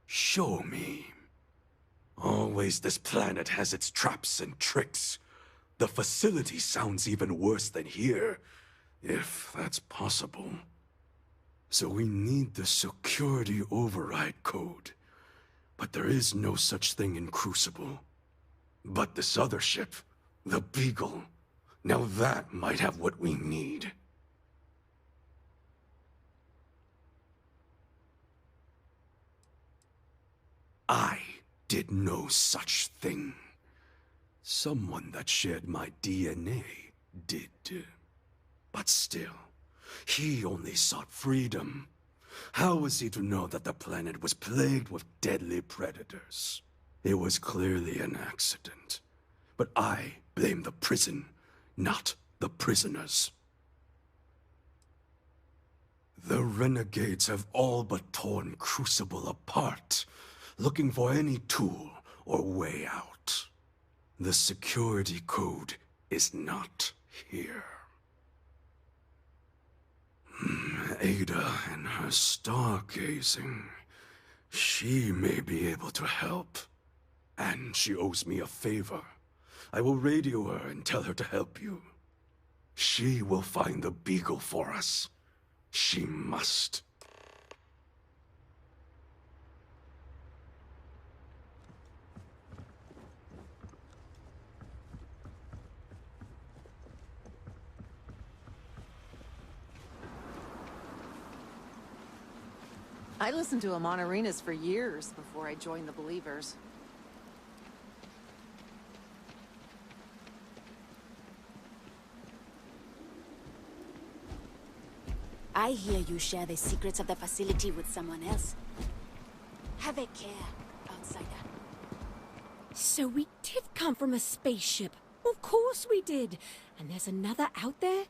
[SPEAKER 9] Show me. Always this planet has its traps and tricks. The facility sounds even worse than here. if that's possible. So we need the security override code. But there is no such thing in Crucible. But this other ship, the Beagle, now that might have what we need. I did no such thing. Someone that shared my DNA did. But still, he only sought freedom. How was he to know that the planet was plagued with deadly predators? It was clearly an accident. But I blame the prison, not the prisoners. The renegades have all but torn Crucible apart, looking for any tool or way out. The security code is not here. Ada and her stargazing. She may be able to help. And she owes me a favor. I will radio her and tell her to help you. She will find the Beagle for us. She must.
[SPEAKER 3] I listened to Amon-Arenas for years before I joined the Believers.
[SPEAKER 8] I hear you share the secrets of the facility with someone else. Have a care, outsider.
[SPEAKER 4] So we did come from a spaceship. Of course we did. And there's another out there?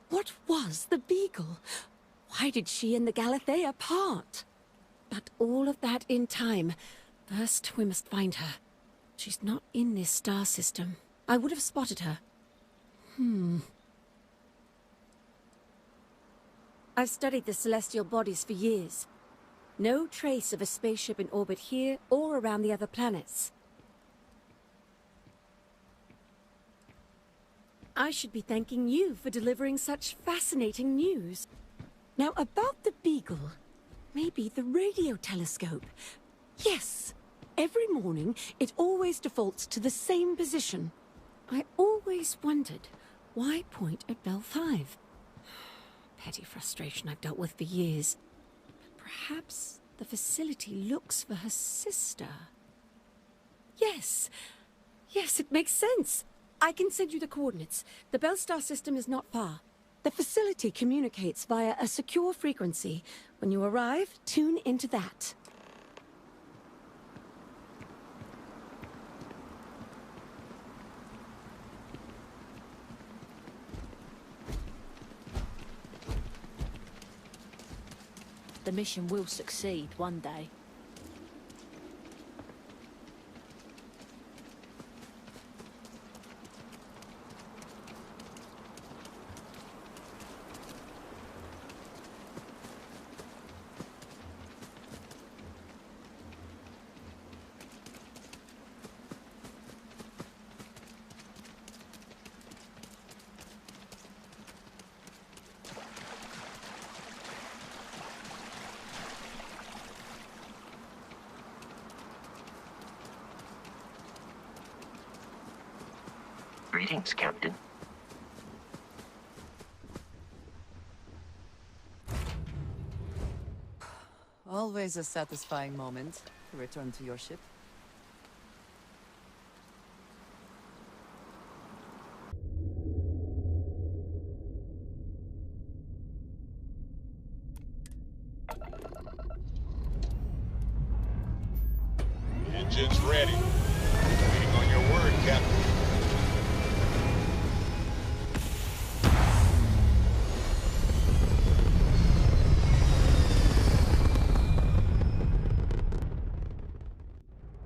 [SPEAKER 4] What was the Beagle? Why did she and the Galathea part? But all of that in time. First, we must find her. She's not in this star system. I would have spotted her. I've studied the celestial bodies for years. No trace of a spaceship in orbit here or around the other planets. I should be thanking you for delivering such fascinating news. Now, about the Beagle, maybe the radio telescope. Yes, every morning it always defaults to the same position. I always wondered, why point at Bell 5? Petty frustration I've dealt with for years. But perhaps the facility looks for her sister. Yes, it makes sense. I can send you the coordinates. The Bell Star system is not far. The facility communicates via a secure frequency. When you arrive, tune into that.
[SPEAKER 7] The mission will succeed one day.
[SPEAKER 2] Greetings, Captain.
[SPEAKER 3] Always a satisfying moment to return to your ship.
[SPEAKER 11] Engine's ready. Waiting on your word, Captain.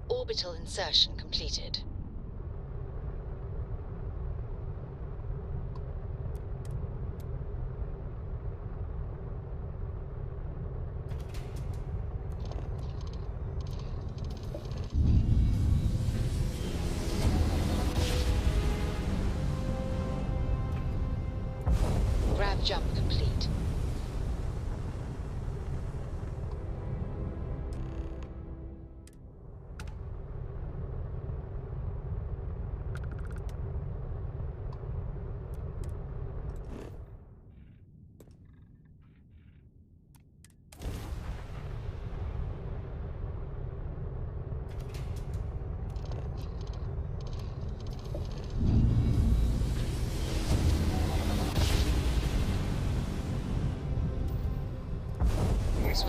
[SPEAKER 14] Orbital insertion completed.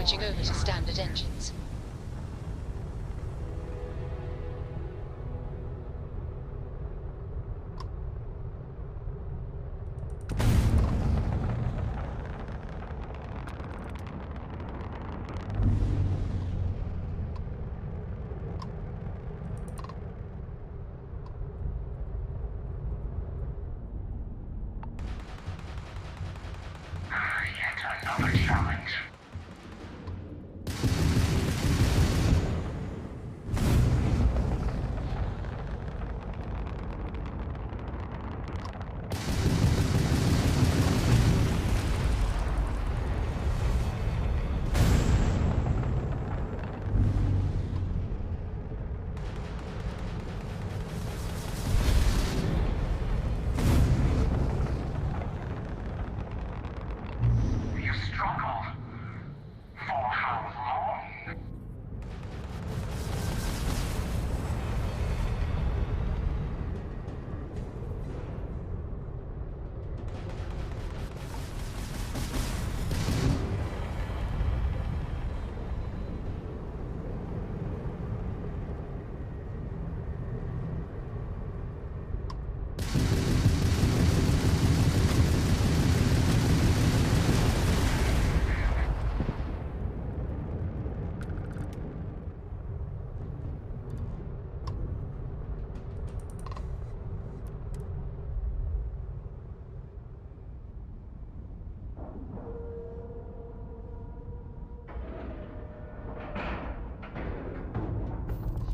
[SPEAKER 14] switching over to standard engines.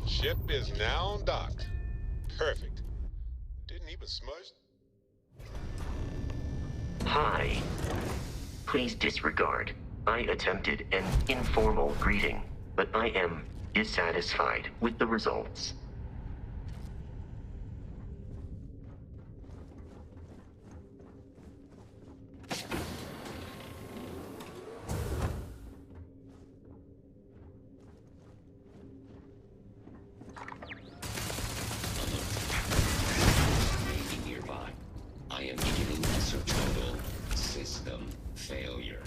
[SPEAKER 11] Ship is now docked. Perfect. Didn't even smudge.
[SPEAKER 15] Hi. Please disregard. I attempted an informal greeting, but I am dissatisfied with the results.
[SPEAKER 2] I am beginning a search total system failure.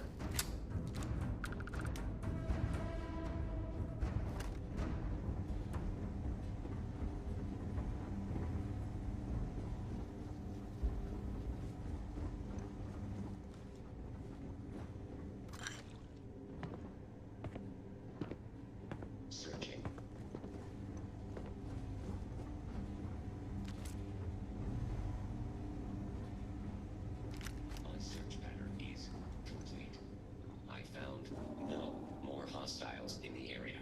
[SPEAKER 2] Searching. My search pattern is complete. I found no more hostiles in the area.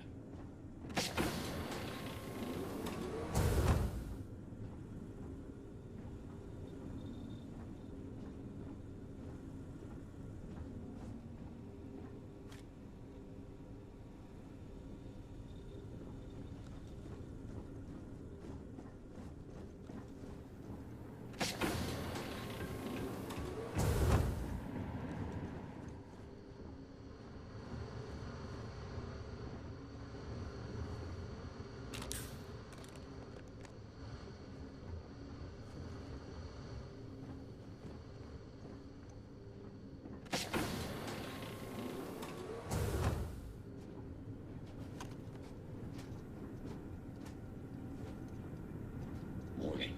[SPEAKER 2] Warning.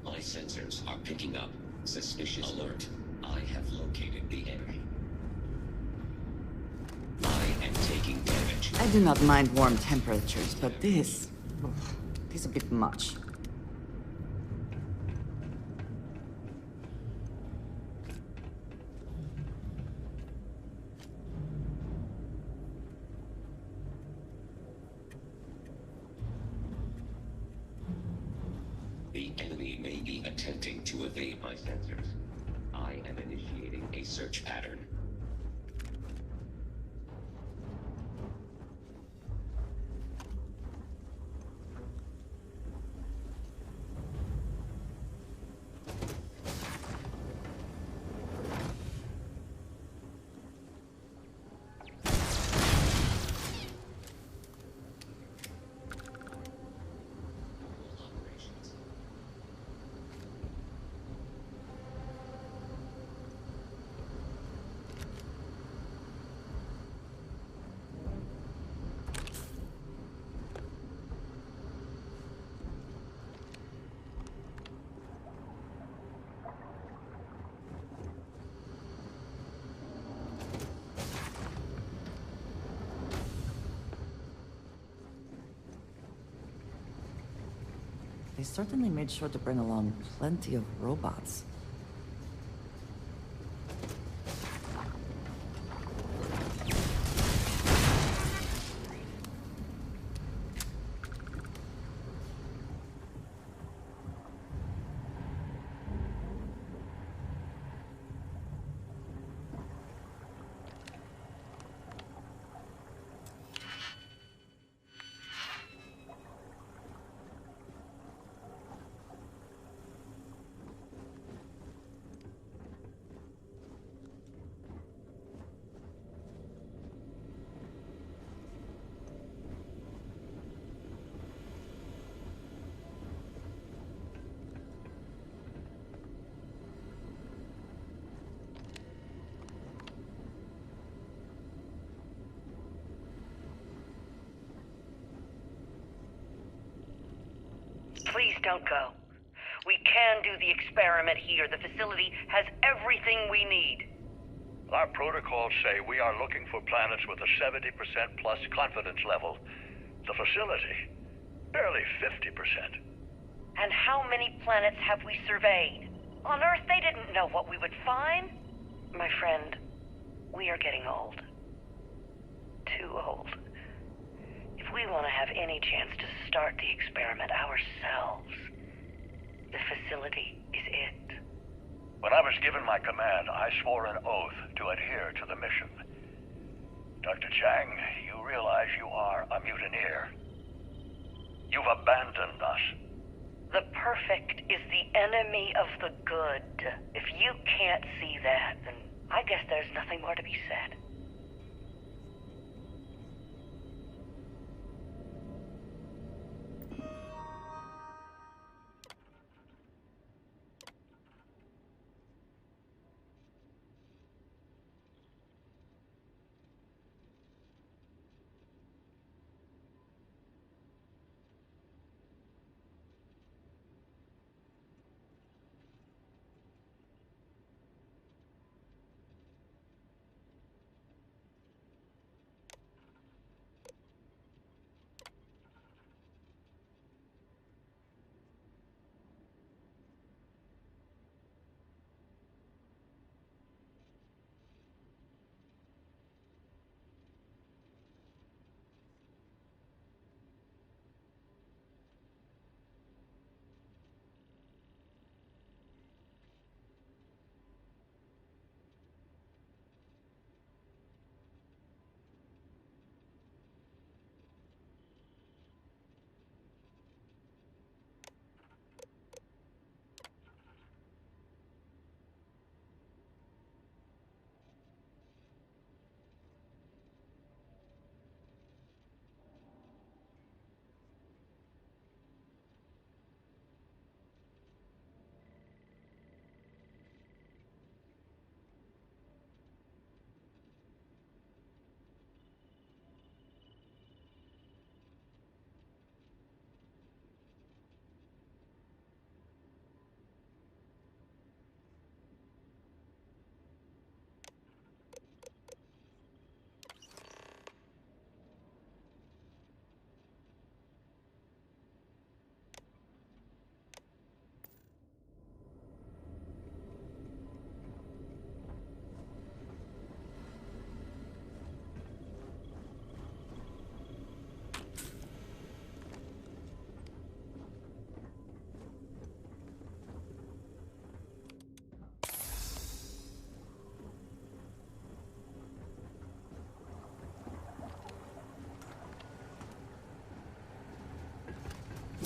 [SPEAKER 2] My sensors are picking up suspicious alert. I have located the enemy. I am taking damage.
[SPEAKER 3] I do not mind warm temperatures, but this is a bit much.
[SPEAKER 2] The enemy may be attempting to evade my sensors. I am initiating a search pattern.
[SPEAKER 3] They certainly made sure to bring along plenty of robots.
[SPEAKER 16] Please don't go. We can do the experiment here. The facility has everything we need.
[SPEAKER 17] Our protocols say we are looking for planets with a 70% plus confidence level. The facility, barely 50%.
[SPEAKER 16] And how many planets have we surveyed? On Earth, they didn't know what we would find. My friend, we are getting old. Too old. If we want to have any chance to start the experiment ourselves, the facility is it.
[SPEAKER 17] When I was given my command, I swore an oath to adhere to the mission. Dr. Chang, you realize you are a mutineer. You've abandoned us.
[SPEAKER 16] The perfect is the enemy of the good. If you can't see that, then I guess there's nothing more to be said.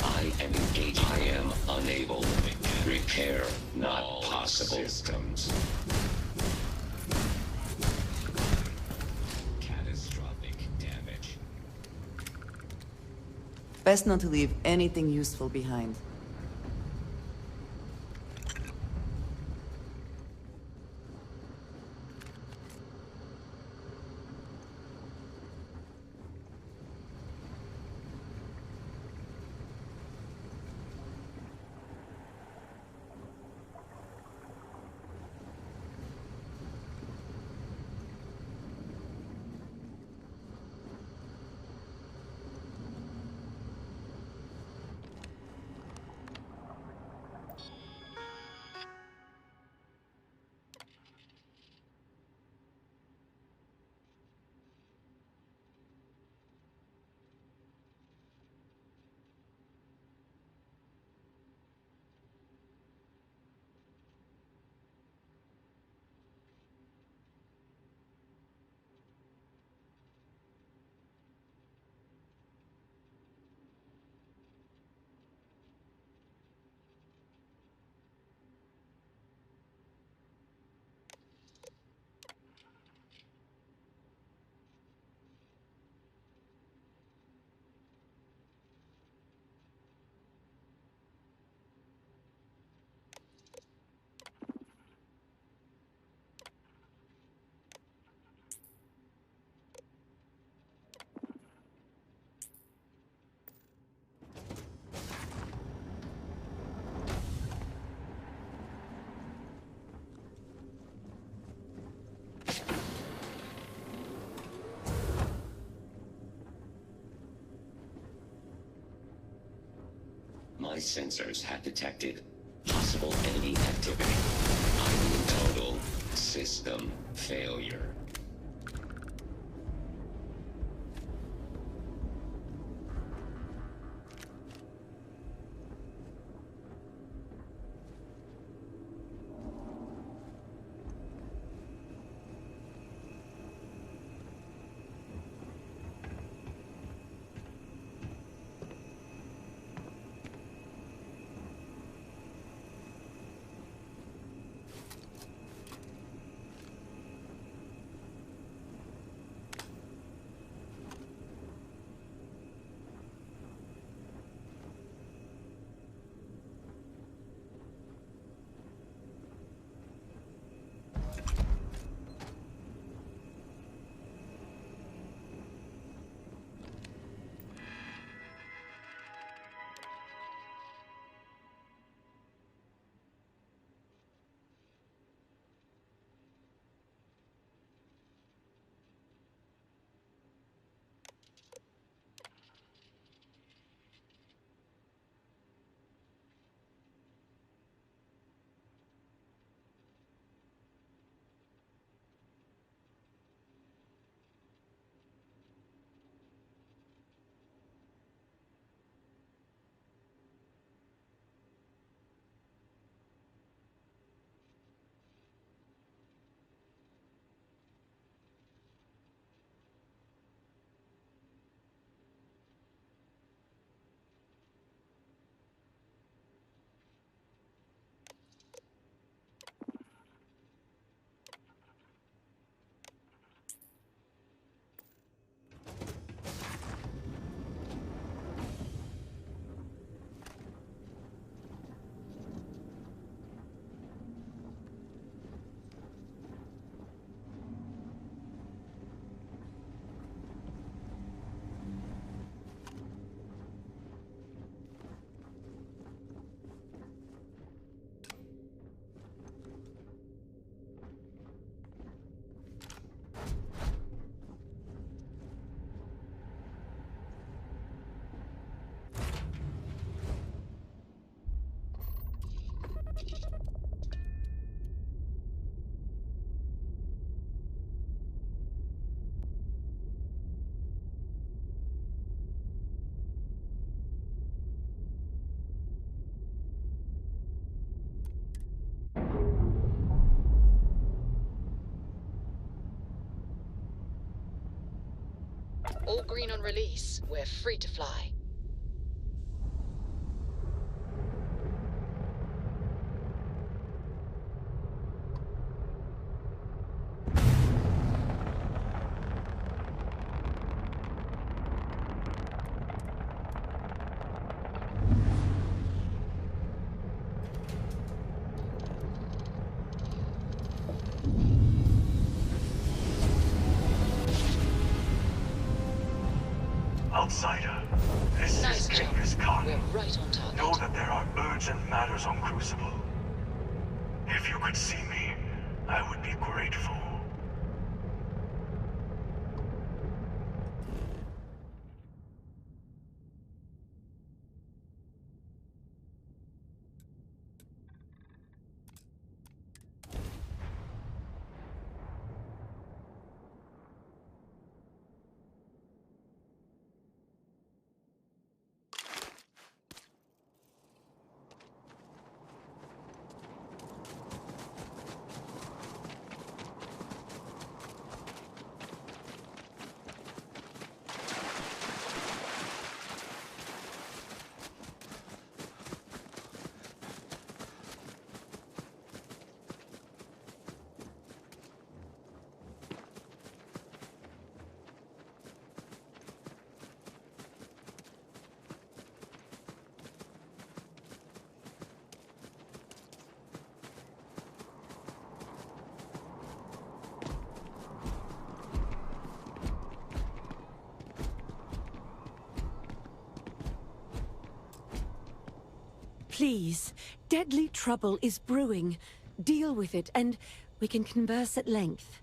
[SPEAKER 2] I am engaged. I am unable. Repair not all possible. Systems. Catastrophic damage.
[SPEAKER 3] Best not to leave anything useful behind.
[SPEAKER 2] sensors have detected possible enemy activity. I'm in total system failure.
[SPEAKER 14] All green on release. We're free to fly.
[SPEAKER 18] Outsider, this
[SPEAKER 14] Nice
[SPEAKER 18] is
[SPEAKER 14] job.
[SPEAKER 18] Genghis Khan.
[SPEAKER 14] We're right on target.
[SPEAKER 18] Know that there are urgent matters on Crucible. If you could see me, I would be grateful.
[SPEAKER 4] Please, deadly trouble is brewing. Deal with it, and we can converse at length.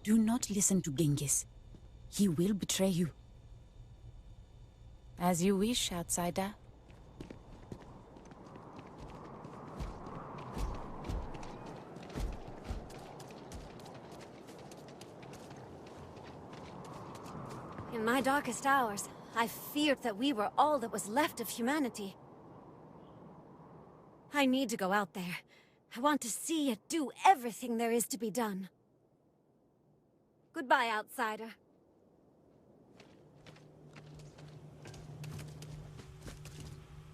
[SPEAKER 8] Do not listen to Genghis. He will betray you. As you wish, outsider.
[SPEAKER 12] In my darkest hours, I feared that we were all that was left of humanity. I need to go out there. I want to see it, do everything there is to be done. Goodbye, outsider.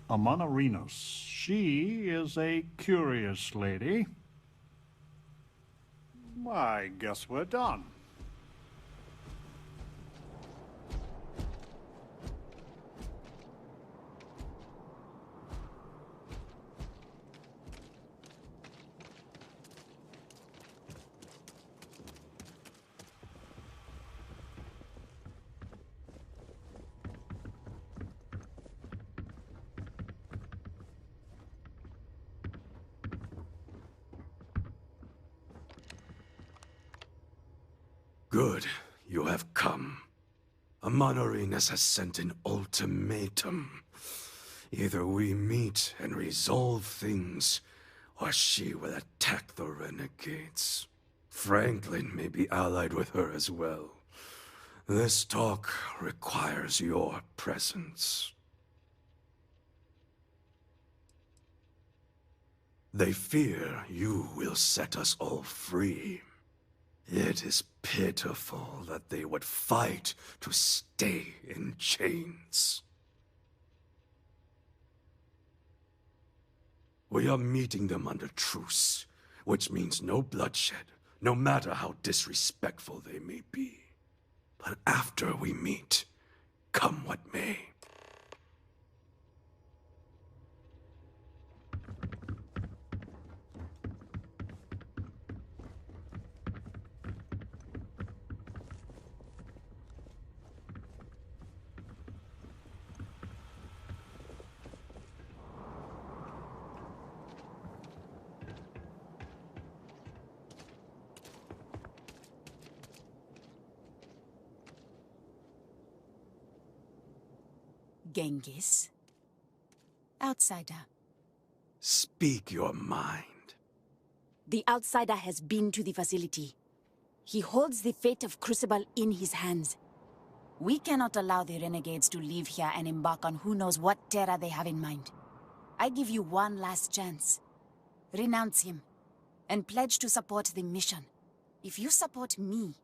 [SPEAKER 1] Amonarinos. She is a curious lady. I guess we're done.
[SPEAKER 9] Good, you have come. Amonarinos has sent an ultimatum. Either we meet and resolve things, or she will attack the renegades. Franklin may be allied with her as well. This talk requires your presence. They fear you will set us all free. It is pitiful that they would fight to stay in chains. We are meeting them under truce, which means no bloodshed, no matter how disrespectful they may be. But after we meet, come what may.
[SPEAKER 8] Genghis? Outsider.
[SPEAKER 9] Speak your mind.
[SPEAKER 8] The outsider has been to the facility. He holds the fate of Crucible in his hands. We cannot allow the renegades to leave here and embark on who knows what terror they have in mind. I give you one last chance. Renounce him, and pledge to support the mission. If you support me,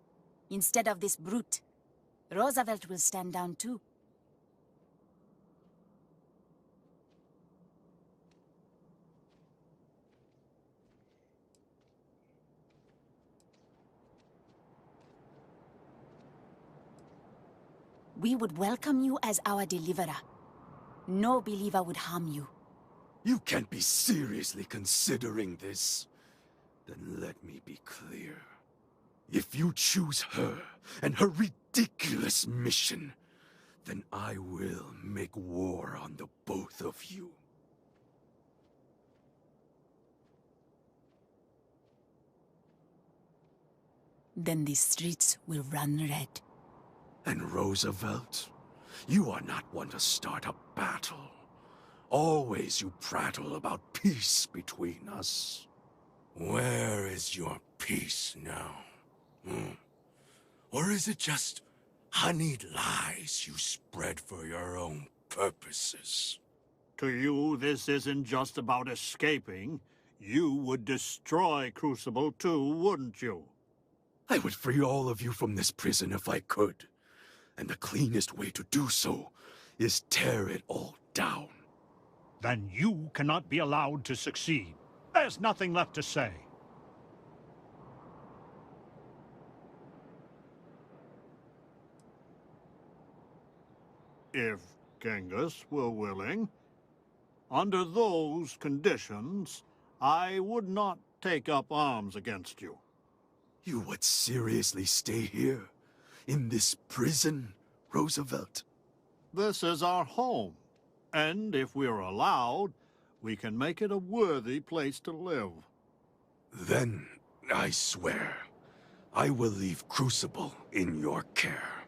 [SPEAKER 8] instead of this brute, Roosevelt will stand down too. We would welcome you as our deliverer. No believer would harm you.
[SPEAKER 9] You can't be seriously considering this. Then let me be clear. If you choose her and her ridiculous mission, then I will make war on the both of you.
[SPEAKER 8] Then the streets will run red.
[SPEAKER 9] And Roosevelt, you are not one to start a battle. Always you prattle about peace between us. Where is your peace now? Or is it just honeyed lies you spread for your own purposes?
[SPEAKER 1] To you, this isn't just about escaping. You would destroy Crucible too, wouldn't you?
[SPEAKER 9] I would free all of you from this prison if I could. And the cleanest way to do so is tear it all down.
[SPEAKER 1] Then you cannot be allowed to succeed. There's nothing left to say. If Genghis were willing, under those conditions, I would not take up arms against you.
[SPEAKER 9] You would seriously stay here? In this prison, Roosevelt?
[SPEAKER 1] This is our home, and if we're allowed, we can make it a worthy place to live.
[SPEAKER 9] Then, I swear, I will leave Crucible in your care.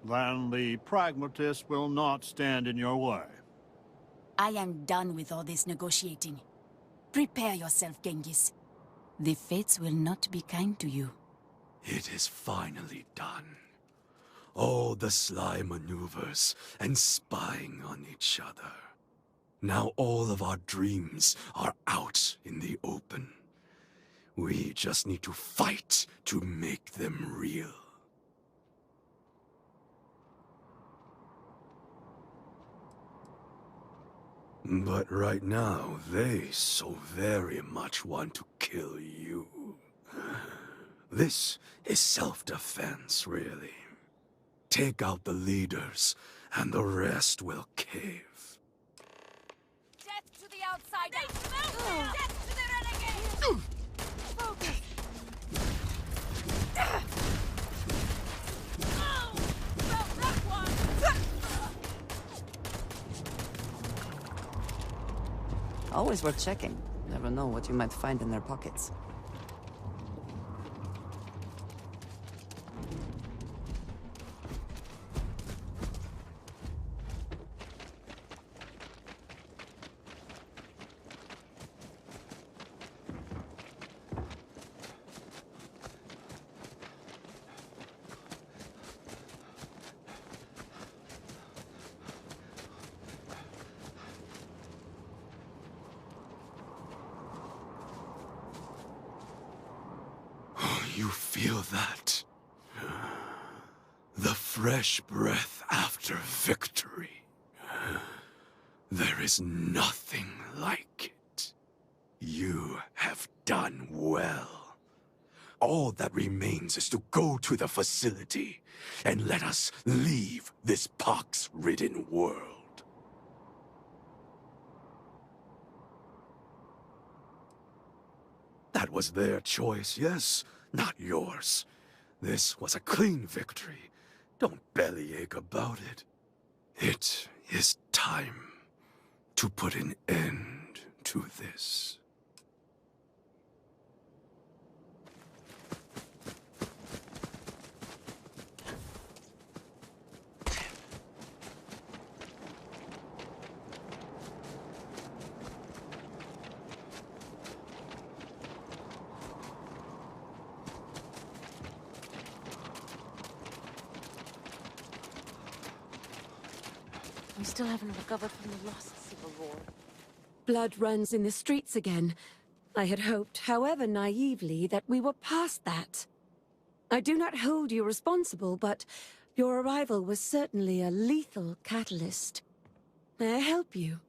[SPEAKER 1] Then the pragmatist will not stand in your way.
[SPEAKER 8] I am done with all this negotiating. Prepare yourself, Genghis. The fates will not be kind to you.
[SPEAKER 9] It is finally done. All the sly maneuvers and spying on each other. Now all of our dreams are out in the open. We just need to fight to make them real. But right now, they so very much want to kill you. This is self-defense, really. Take out the leaders, and the rest will cave.
[SPEAKER 12] Death to the outsider! Death to the renegade! Focus! That one!
[SPEAKER 3] Always worth checking. Never know what you might find in their pockets.
[SPEAKER 9] You feel that? The fresh breath after victory. There is nothing like it. You have done well. All that remains is to go to the facility and let us leave this pox-ridden world. That was their choice, yes, not yours. This was a clean victory. Don't bellyache about it. It is time to put an end to this.
[SPEAKER 12] We still haven't recovered from the lost civil war.
[SPEAKER 4] Blood runs in the streets again. I had hoped, however naively, that we were past that. I do not hold you responsible, but your arrival was certainly a lethal catalyst. May I help you?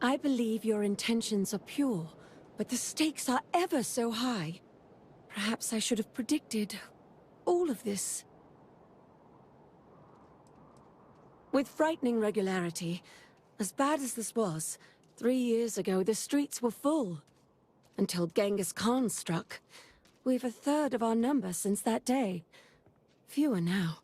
[SPEAKER 4] I believe your intentions are pure, but the stakes are ever so high. Perhaps I should have predicted all of this. With frightening regularity, as bad as this was, 3 years ago the streets were full. Until Genghis Khan struck. We've a third of our number since that day. Fewer now.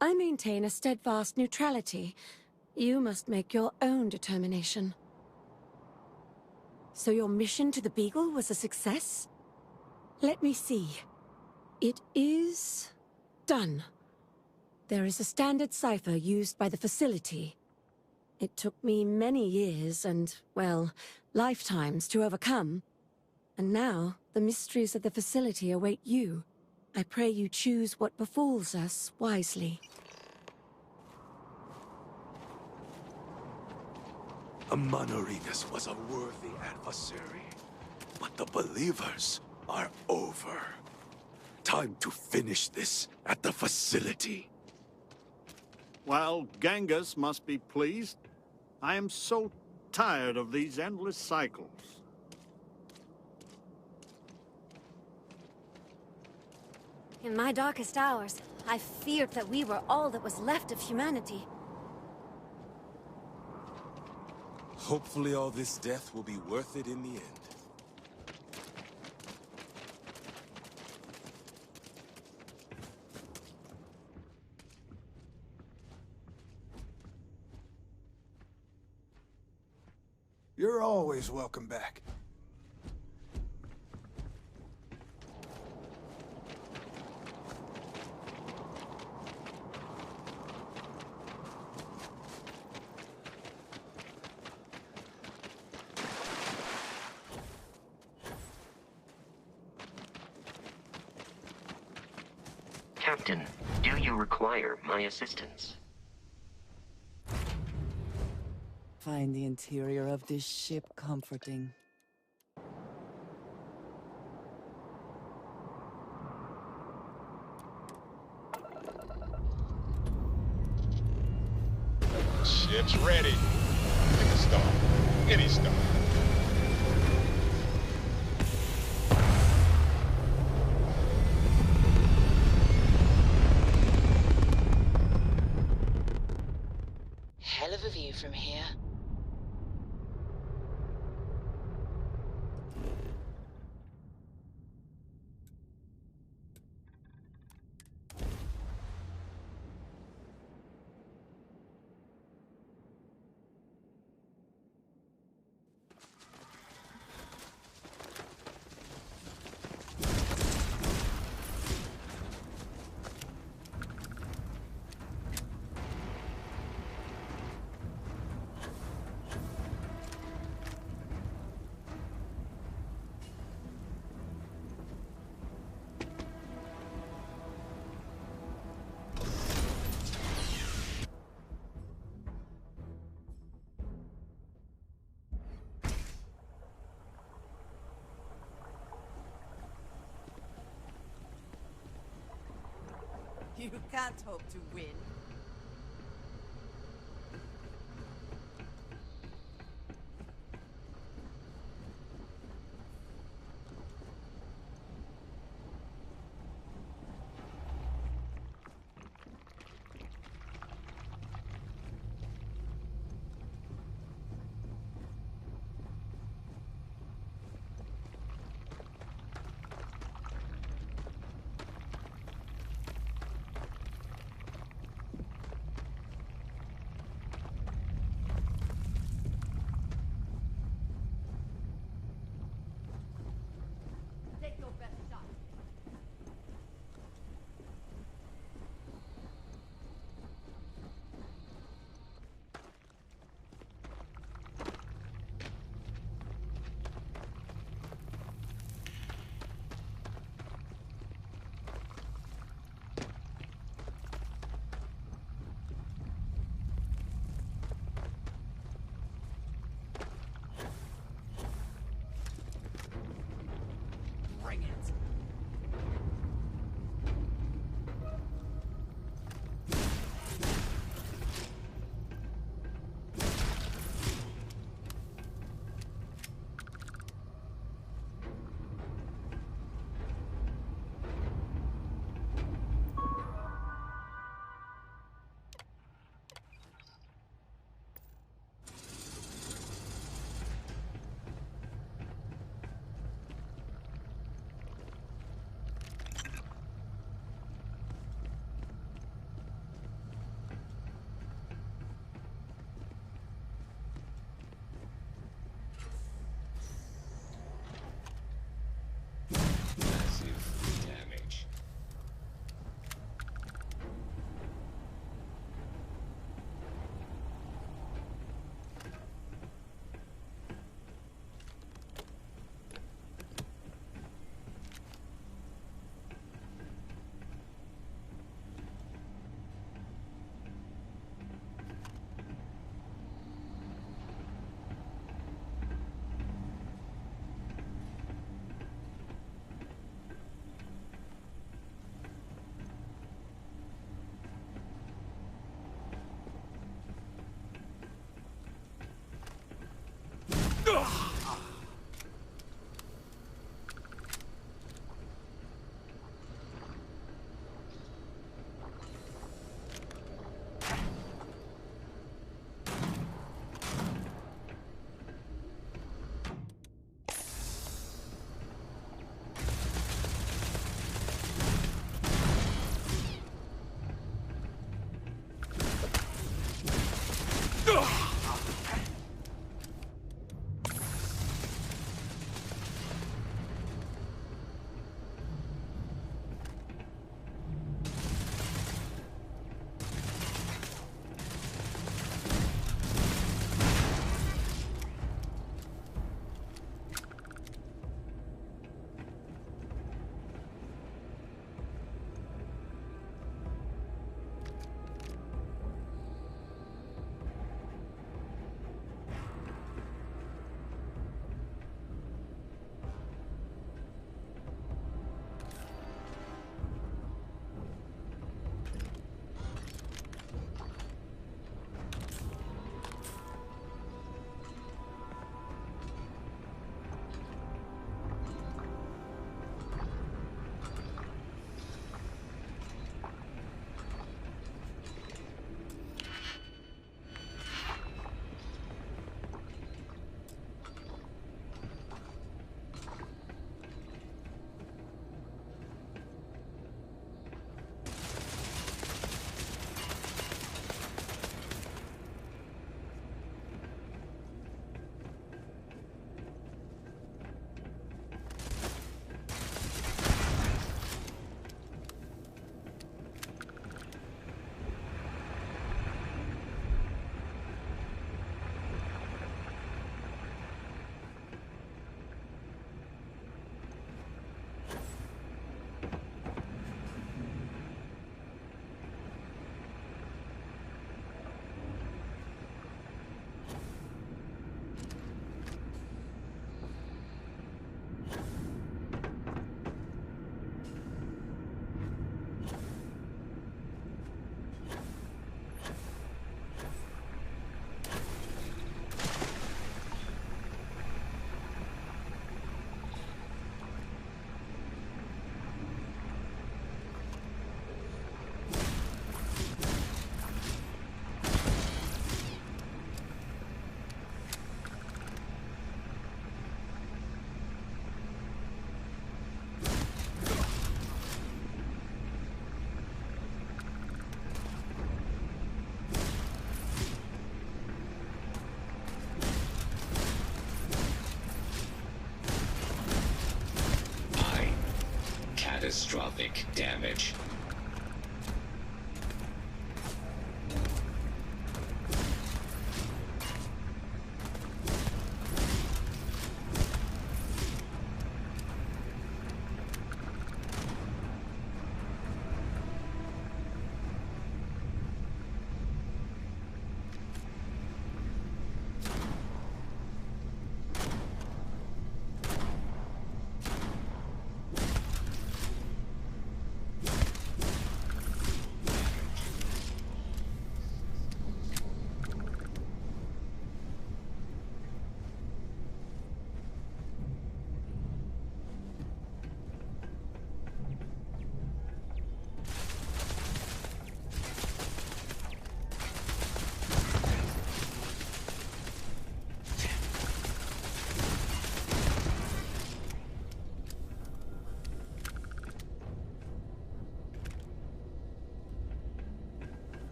[SPEAKER 4] I maintain a steadfast neutrality. You must make your own determination. So your mission to the Beagle was a success? Let me see. It is done. There is a standard cipher used by the facility. It took me many years and, well, lifetimes to overcome. And now, the mysteries of the facility await you. I pray you choose what befalls us wisely.
[SPEAKER 9] Amanorinus was a worthy adversary, but the believers are over. Time to finish this at the facility.
[SPEAKER 1] Well, Genghis must be pleased. I am so tired of these endless cycles.
[SPEAKER 12] In my darkest hours, I feared that we were all that was left of humanity.
[SPEAKER 13] Hopefully all this death will be worth it in the end.
[SPEAKER 6] You're always welcome back.
[SPEAKER 15] Captain, do you require my assistance?
[SPEAKER 3] Find the interior of this ship comforting.
[SPEAKER 11] Ship's ready. Pick a star. Any star.
[SPEAKER 14] Hell of a view from here.
[SPEAKER 3] You can't hope to win.
[SPEAKER 2] catastrophic damage.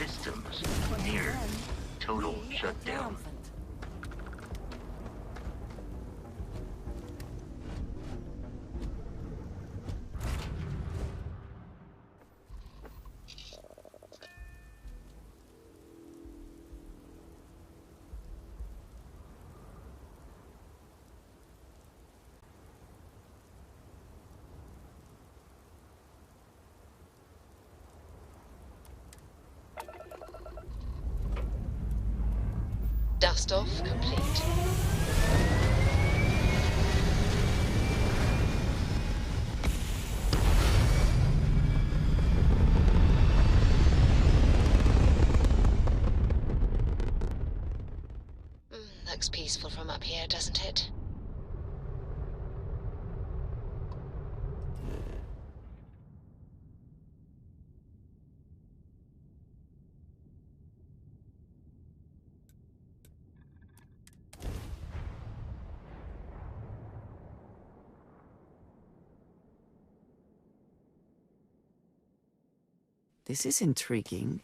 [SPEAKER 15] systems near total shutdown.
[SPEAKER 14] Dust off complete. Looks peaceful from up here, doesn't it?
[SPEAKER 3] This is intriguing.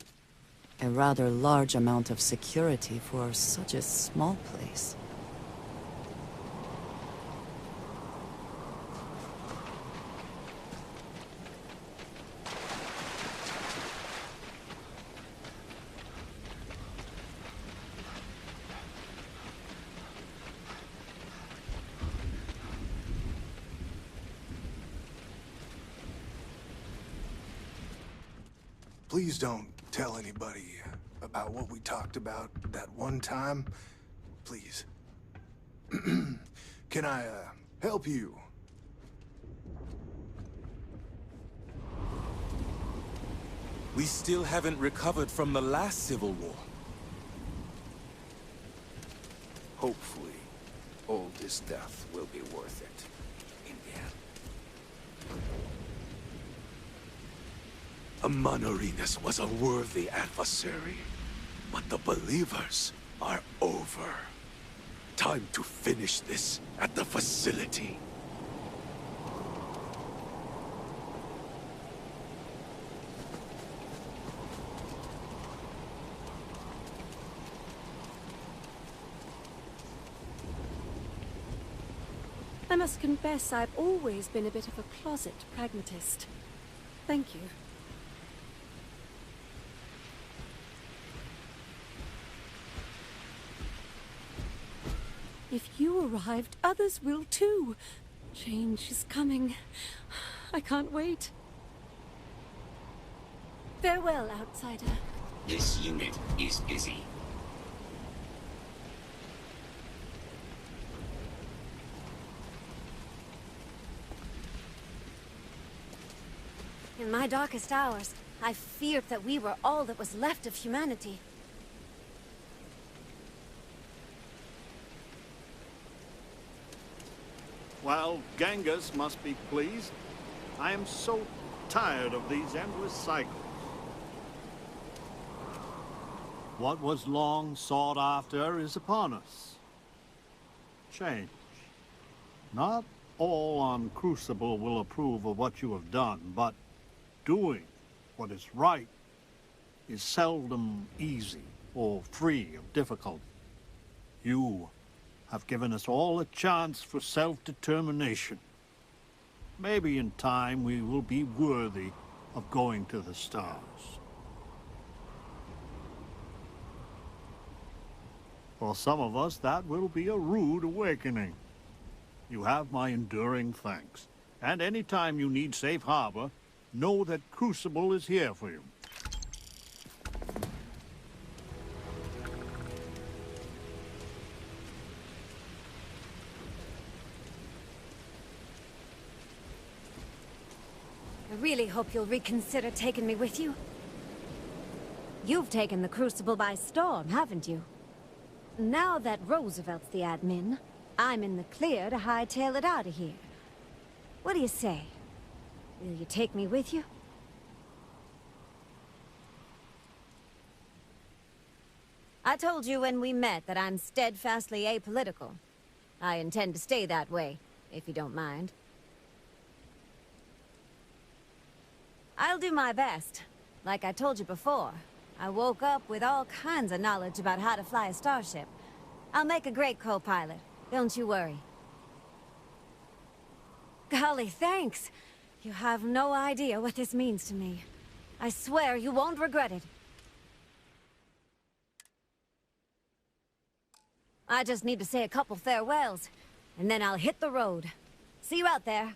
[SPEAKER 3] A rather large amount of security for such a small place.
[SPEAKER 6] Please don't tell anybody about what we talked about that one time. Please. Can I, help you?
[SPEAKER 13] We still haven't recovered from the last civil war.
[SPEAKER 10] Hopefully, all this death will be worth it in the end.
[SPEAKER 9] Amanorinus was a worthy adversary, but the believers are over. Time to finish this at the facility.
[SPEAKER 4] I must confess I've always been a bit of a closet pragmatist. Thank you. If you arrived, others will too. Change is coming. I can't wait. Farewell, outsider.
[SPEAKER 2] This unit is busy.
[SPEAKER 12] In my darkest hours, I feared that we were all that was left of humanity.
[SPEAKER 5] Well, Genghis must be pleased. I am so tired of these endless cycles. What was long sought after is upon us. Change. Not all on Crucible will approve of what you have done, but doing what is right is seldom easy or free of difficulty. You have given us all a chance for self-determination. Maybe in time we will be worthy of going to the stars. For some of us, that will be a rude awakening. You have my enduring thanks. And anytime you need safe harbor, know that Crucible is here for you.
[SPEAKER 12] I really hope you'll reconsider taking me with you. You've taken the Crucible by storm, haven't you? Now that Roosevelt's the admin, I'm in the clear to hightail it out of here. What do you say? Will you take me with you? I told you when we met that I'm steadfastly apolitical. I intend to stay that way, if you don't mind. I'll do my best, like I told you before. I woke up with all kinds of knowledge about how to fly a starship. I'll make a great co-pilot. Don't you worry. Golly, thanks. You have no idea what this means to me. I swear you won't regret it. I just need to say a couple farewells, and then I'll hit the road. See you out there.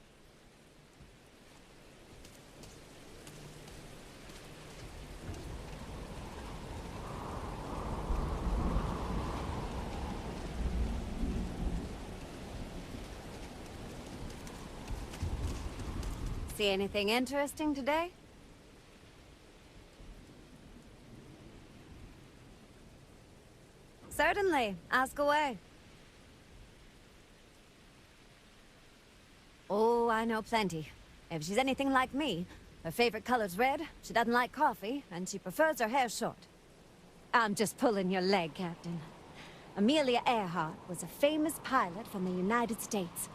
[SPEAKER 12] See anything interesting today? Certainly. Ask away. Oh, I know plenty. If she's anything like me, her favorite color's red, she doesn't like coffee, and she prefers her hair short. I'm just pulling your leg, Captain. Amelia Earhart was a famous pilot from the United States.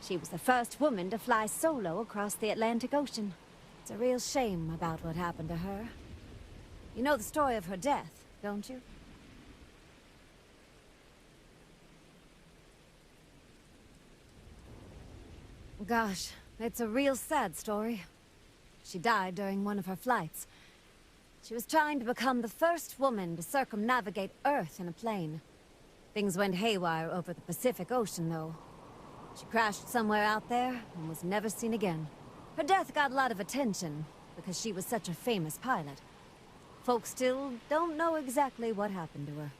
[SPEAKER 12] She was the first woman to fly solo across the Atlantic Ocean. It's a real shame about what happened to her. You know the story of her death, don't you? Gosh, it's a real sad story. She died during one of her flights. She was trying to become the first woman to circumnavigate Earth in a plane. Things went haywire over the Pacific Ocean, though. She crashed somewhere out there and was never seen again. Her death got a lot of attention because she was such a famous pilot. Folks still don't know exactly what happened to her.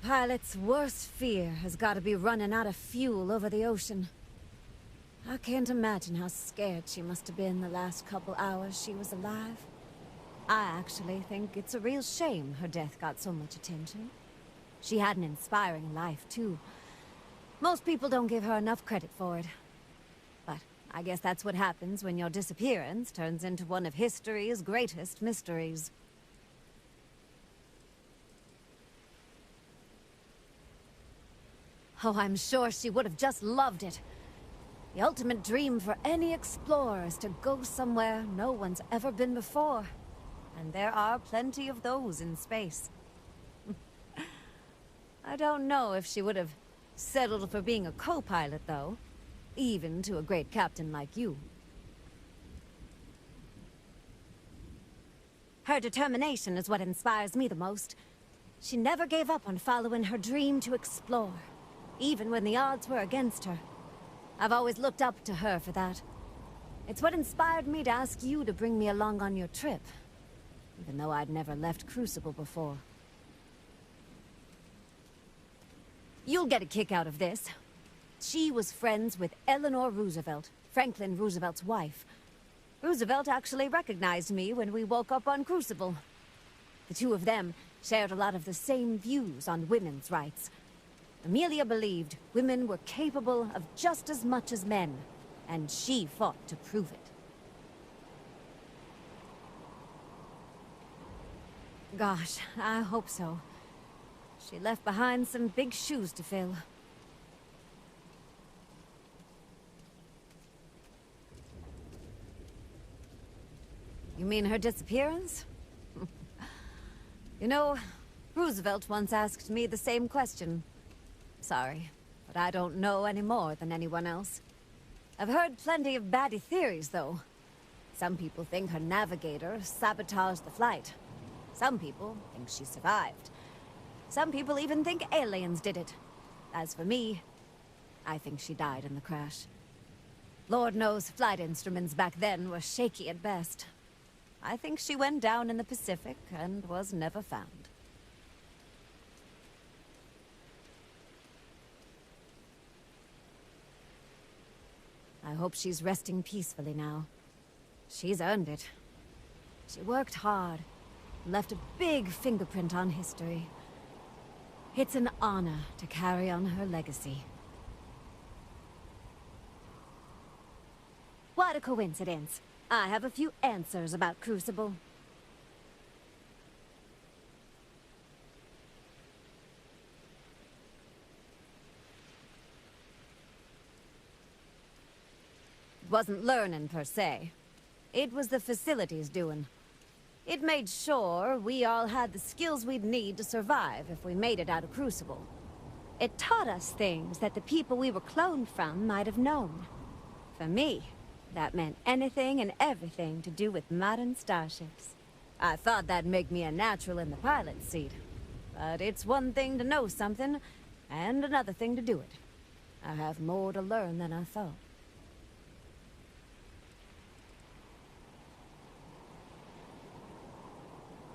[SPEAKER 12] The pilot's worst fear has got to be running out of fuel over the ocean. I can't imagine how scared she must have been the last couple hours she was alive. I actually think it's a real shame her death got so much attention. She had an inspiring life, too. Most people don't give her enough credit for it. But I guess that's what happens when your disappearance turns into one of history's greatest mysteries. Oh, I'm sure she would have just loved it. The ultimate dream for any explorer is to go somewhere no one's ever been before. And there are plenty of those in space. I don't know if she would have settled for being a co-pilot, though. Even to a great captain like you. Her determination is what inspires me the most. She never gave up on following her dream to explore, even when the odds were against her. I've always looked up to her for that. It's what inspired me to ask you to bring me along on your trip, even though I'd never left Crucible before. You'll get a kick out of this. She was friends with Eleanor Roosevelt, Franklin Roosevelt's wife. Roosevelt actually recognized me when we woke up on Crucible. The two of them shared a lot of the same views on women's rights. Amelia believed women were capable of just as much as men, and she fought to prove it. Gosh, I hope so. She left behind some big shoes to fill. You mean her disappearance? You know, Roosevelt once asked me the same question. Sorry, but I don't know any more than anyone else. I've heard plenty of batty theories, though. Some people think her navigator sabotaged the flight. Some people think she survived. Some people even think aliens did it. As for me, I think she died in the crash. Lord knows flight instruments back then were shaky at best. I think she went down in the Pacific and was never found. I hope she's resting peacefully now. She's earned it. She worked hard, left a big fingerprint on history. It's an honor to carry on her legacy. What a coincidence. I have a few answers about Crucible. wasn't learning per se. It was the facility's doing. It made sure we all had the skills we'd need to survive if we made it out of Crucible. It taught us things that the people we were cloned from might have known. For me, that meant anything and everything to do with modern starships. I thought that'd make me a natural in the pilot's seat. But it's one thing to know something, and another thing to do it. I have more to learn than I thought.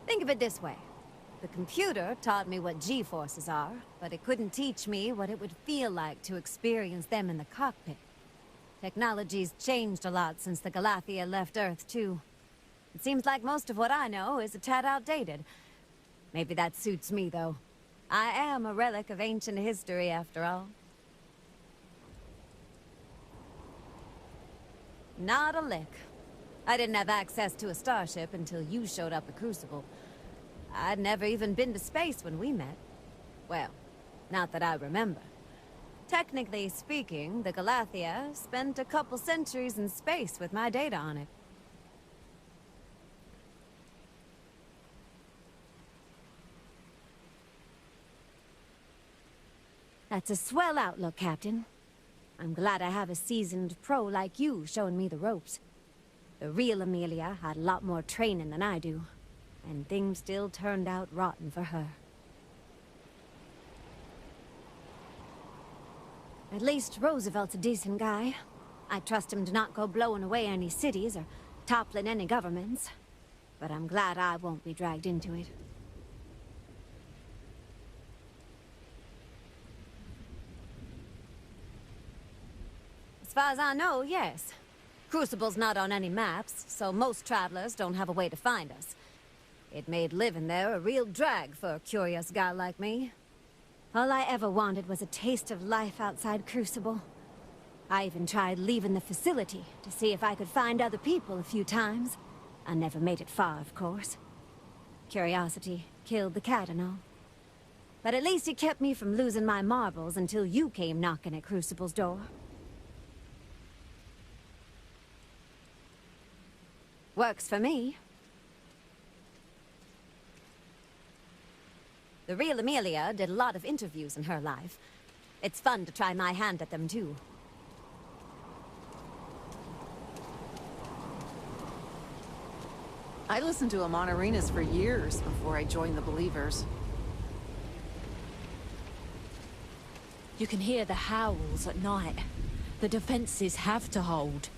[SPEAKER 12] Think of it this way. The computer taught me what G-forces are, but it couldn't teach me what it would feel like to experience them in the cockpit. Technology's changed a lot since the Galathea left Earth, too. It seems like most of what I know is a tad outdated. Maybe that suits me, though. I am a relic of ancient history, after all. Not a lick. I didn't have access to a starship until you showed up at Crucible. I'd never even been to space when we met. Well, not that I remember. Technically speaking, the Galathea spent a couple centuries in space with my data on it. That's a swell outlook, Captain. I'm glad I have a seasoned pro like you showing me the ropes. The real Amelia had a lot more training than I do, and things still turned out rotten for her. At least Roosevelt's a decent guy. I trust him to not go blowing away any cities or toppling any governments. But I'm glad I won't be dragged into it. As far as I know, yes. Crucible's not on any maps, so most travelers don't have a way to find us. It made living there a real drag for a curious guy like me. All I ever wanted was a taste of life outside Crucible. I even tried leaving the facility to see if I could find other people a few times. I never made it far, of course. Curiosity killed the cat and all. But at least it kept me from losing my marbles until you came knocking at Crucible's door. Works for me. The real Amelia did a lot of interviews in her life. It's fun to try my hand at them, too.
[SPEAKER 3] I listened to Amonarinas for years before I joined the Believers.
[SPEAKER 7] You can hear the howls at night. The defenses have to hold.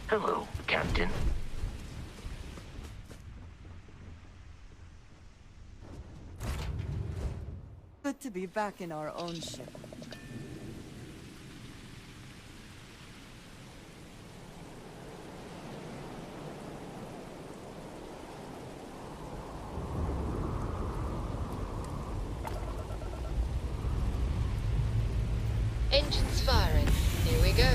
[SPEAKER 15] Hello, Captain.
[SPEAKER 3] Good to be back in our own ship.
[SPEAKER 14] Engines firing. Here we go.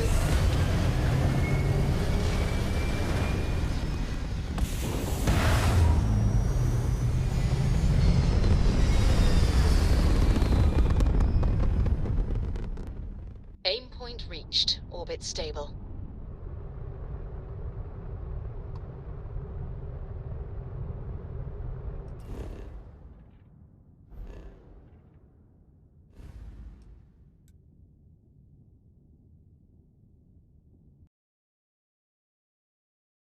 [SPEAKER 14] Aim point reached. Orbit stable.